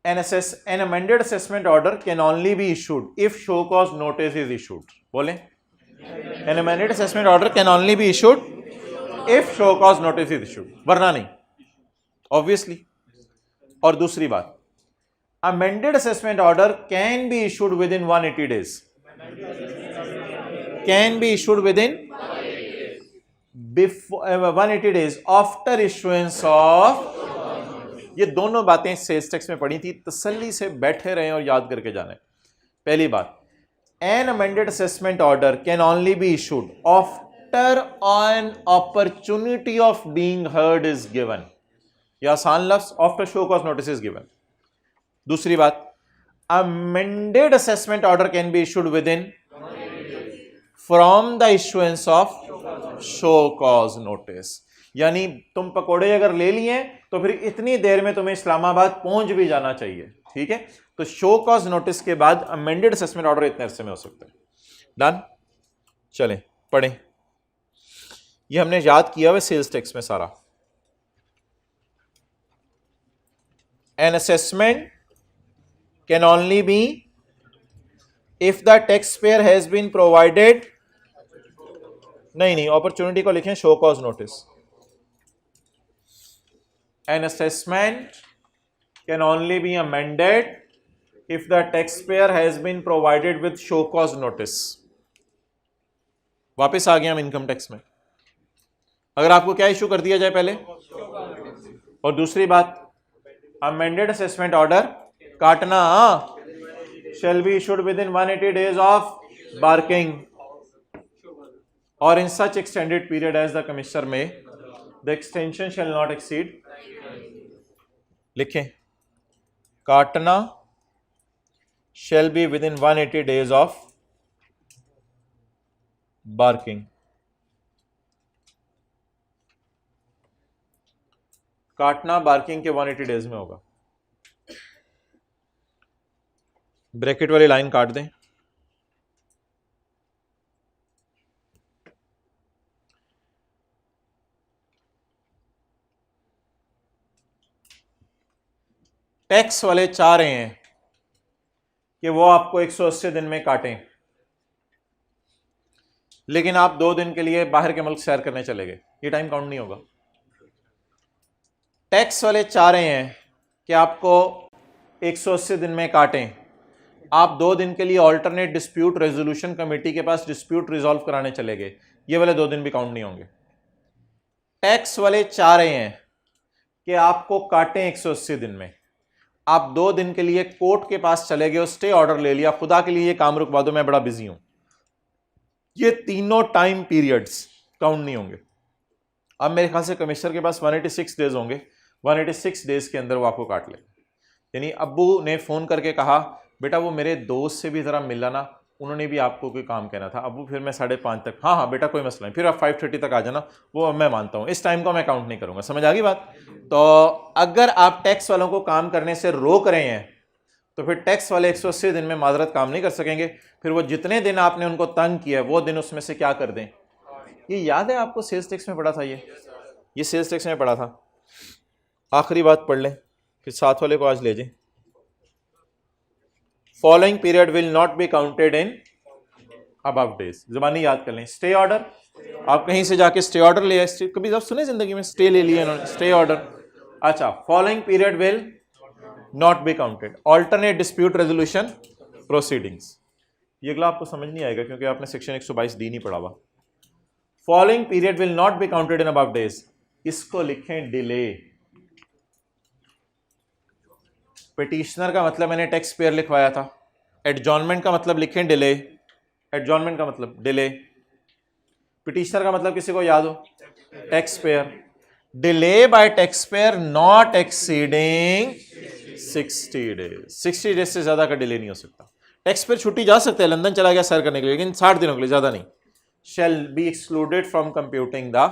An amended assessment order can only be issued if show cause notice is issued. बोले, an amended assessment order can only be issued if show cause notice is issued, वरना नहीं, obviously। और दूसरी बात, amended assessment order can be issued within 180 days, can be issued within 180 days after issuance of, ये दोनों बातें sales tax में पढ़ी थी, तसल्ली से बैठे रहें और याद करके जाने। पहली बात, an amended assessment order can only be issued after an opportunity of being heard is given, या आसान लफ्ज, after show cause notice is given। दूसरी बात, amended assessment order can be issued within from the issuance of show cause notice, यानी तुम पकोड़े अगर ले लिए तो फिर इतनी देर में तुम्हें इस्लामाबाद पहुंच भी जाना चाहिए, ठीक है। तो शो कॉज नोटिस के बाद अमेंडेड असेसमेंट ऑर्डर इतने अरसे में हो सकता है। डन। चलें पढ़ें, ये हमने याद किया हुआ सेल्स टैक्स में सारा। An assessment can only be if the tax payer has been provided, नहीं अपॉर्चुनिटी को लिखें show cause notice. An assessment can only be amended if the taxpayer has been provided with show cause notice। वापस आ गया हम income tax में। अगर आपको क्या इशू कर दिया जाए पहले, और दूसरी बात अमेंडेड असेसमेंट ऑर्डर काटना shall be issued within 180 days of barking or in such extended period as the commissioner may, the extension shall not exceed, लिखें काटना shall be within 180 days of barking। काटना बार्किंग के 180 days में होगा। Bracket वाली line काट दें। Tax वाले चाह रहे हैं कि वो आपको 180 दिन में काटें, लेकिन आप 2 दिन के लिए बाहर के मुल्क सैर करने चले गए, ये टाइम काउंट नहीं होगा। टैक्स वाले चाह रहे हैं कि आपको 180 दिन में काटें, आप 2 दिन के लिए ऑल्टरनेट डिस्प्यूट रेजोल्यूशन कमेटी के पास डिस्प्यूट रिजॉल्व कराने चले गए, ये वाले 2 दिन भी काउंट नहीं होंगे। टैक्स वाले चाह रहे हैं कि आपको काटें 180 दिन में, आप 2 दिन के लिए कोर्ट के पास चले गए, स्टे ऑर्डर ले लिया, खुदा के लिए ये काम रुकवा दो, मैं बड़ा बिजी हूं, ये तीनों टाइम पीरियड्स काउंट नहीं होंगे। अब मेरे ख्याल से कमिश्नर के पास 186 डेज होंगे, 186 डेज के अंदर वो आपको काट ले। यानी अब्बू ने फोन करके कहा बेटा वो मेरे दोस्त से भी जरा मिला ना, उन्होंने भी आपको कोई काम कहना था, अब्बू फिर मैं 5:30 तक, हाँ बेटा कोई मसला नहीं, फिर आप 5:30 तक आ जाना, वो मैं मानता हूँ, इस टाइम को मैं काउंट नहीं करूंगा। समझ आ गई बात? तो अगर आप टैक्स वालों को काम करने से रोक रहे हैं तो फिर टैक्स वाले 180 दिन में माजरत काम नहीं कर सकेंगे, फिर वो जितने दिन आपने उनको तंग किया वो दिन उसमें से क्या कर दें। ये याद है आपको सेल्स टैक्स में पढ़ा था, ये सेल्स टैक्स में पढ़ा था। आखिरी बात पढ़ लें फिर साथ वाले को आज ले जाएं। Following period will not be counted in above days, जुबानी याद कर लें। स्टे ऑर्डर, आप कहीं से जाके स्टे ऑर्डर ले आए, कभी आप सुने जिंदगी में स्टे ले लिया इन्होंने, स्टे ऑर्डर। अच्छा, following period will not be counted, alternate dispute resolution proceedings, ये अगला आपको समझ नहीं आएगा क्योंकि आपने सेक्शन 122 डी नहीं पढ़ा हुआ। Following period will not be counted in above days, इसको लिखें डिले। पिटिशनर का मतलब मैंने टैक्स पेयर लिखवाया था, एडजॉर्नमेंट का मतलब लिखें डिले, एडजॉर्नमेंट का मतलब डिले, पिटिशनर का मतलब किसी को याद हो, tax payer. Delay bye tax payer not exceeding 60 days, 60 days से ज्यादा का डिले नहीं हो सकता। टैक्स पेयर छुट्टी जा सकते हैं, लंदन चला गया सैर करने के लिए, लेकिन 60 दिनों के लिए, ज्यादा नहीं। Shall be excluded from computing the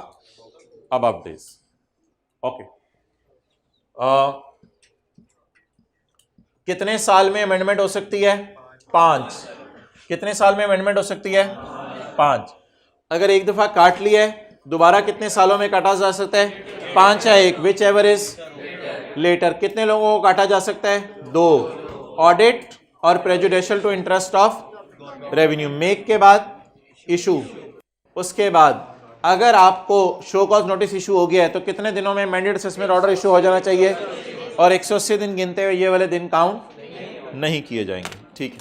above days. Okay, कितने साल में अमेंडमेंट हो सकती है? 5। कितने साल में अमेंडमेंट हो सकती है? 5। अगर एक दफा काट लिया है दोबारा कितने सालों में काटा जा सकता है? 5 या 1, विच एवर इज लेटर। कितने लोगों को काटा जा सकता है? 2। ऑडिट और prejudicial to interest of revenue, make के बाद इशू, उसके बाद अगर आपको शो कॉज नोटिस इशू हो गया है तो कितने दिनों में अमेंडेड असेसमेंट ऑर्डर इशू हो जाना चाहिए, और 180 दिन गिनते हुए ये वाले दिन काउंट नहीं किए जाएंगे। ठीक है।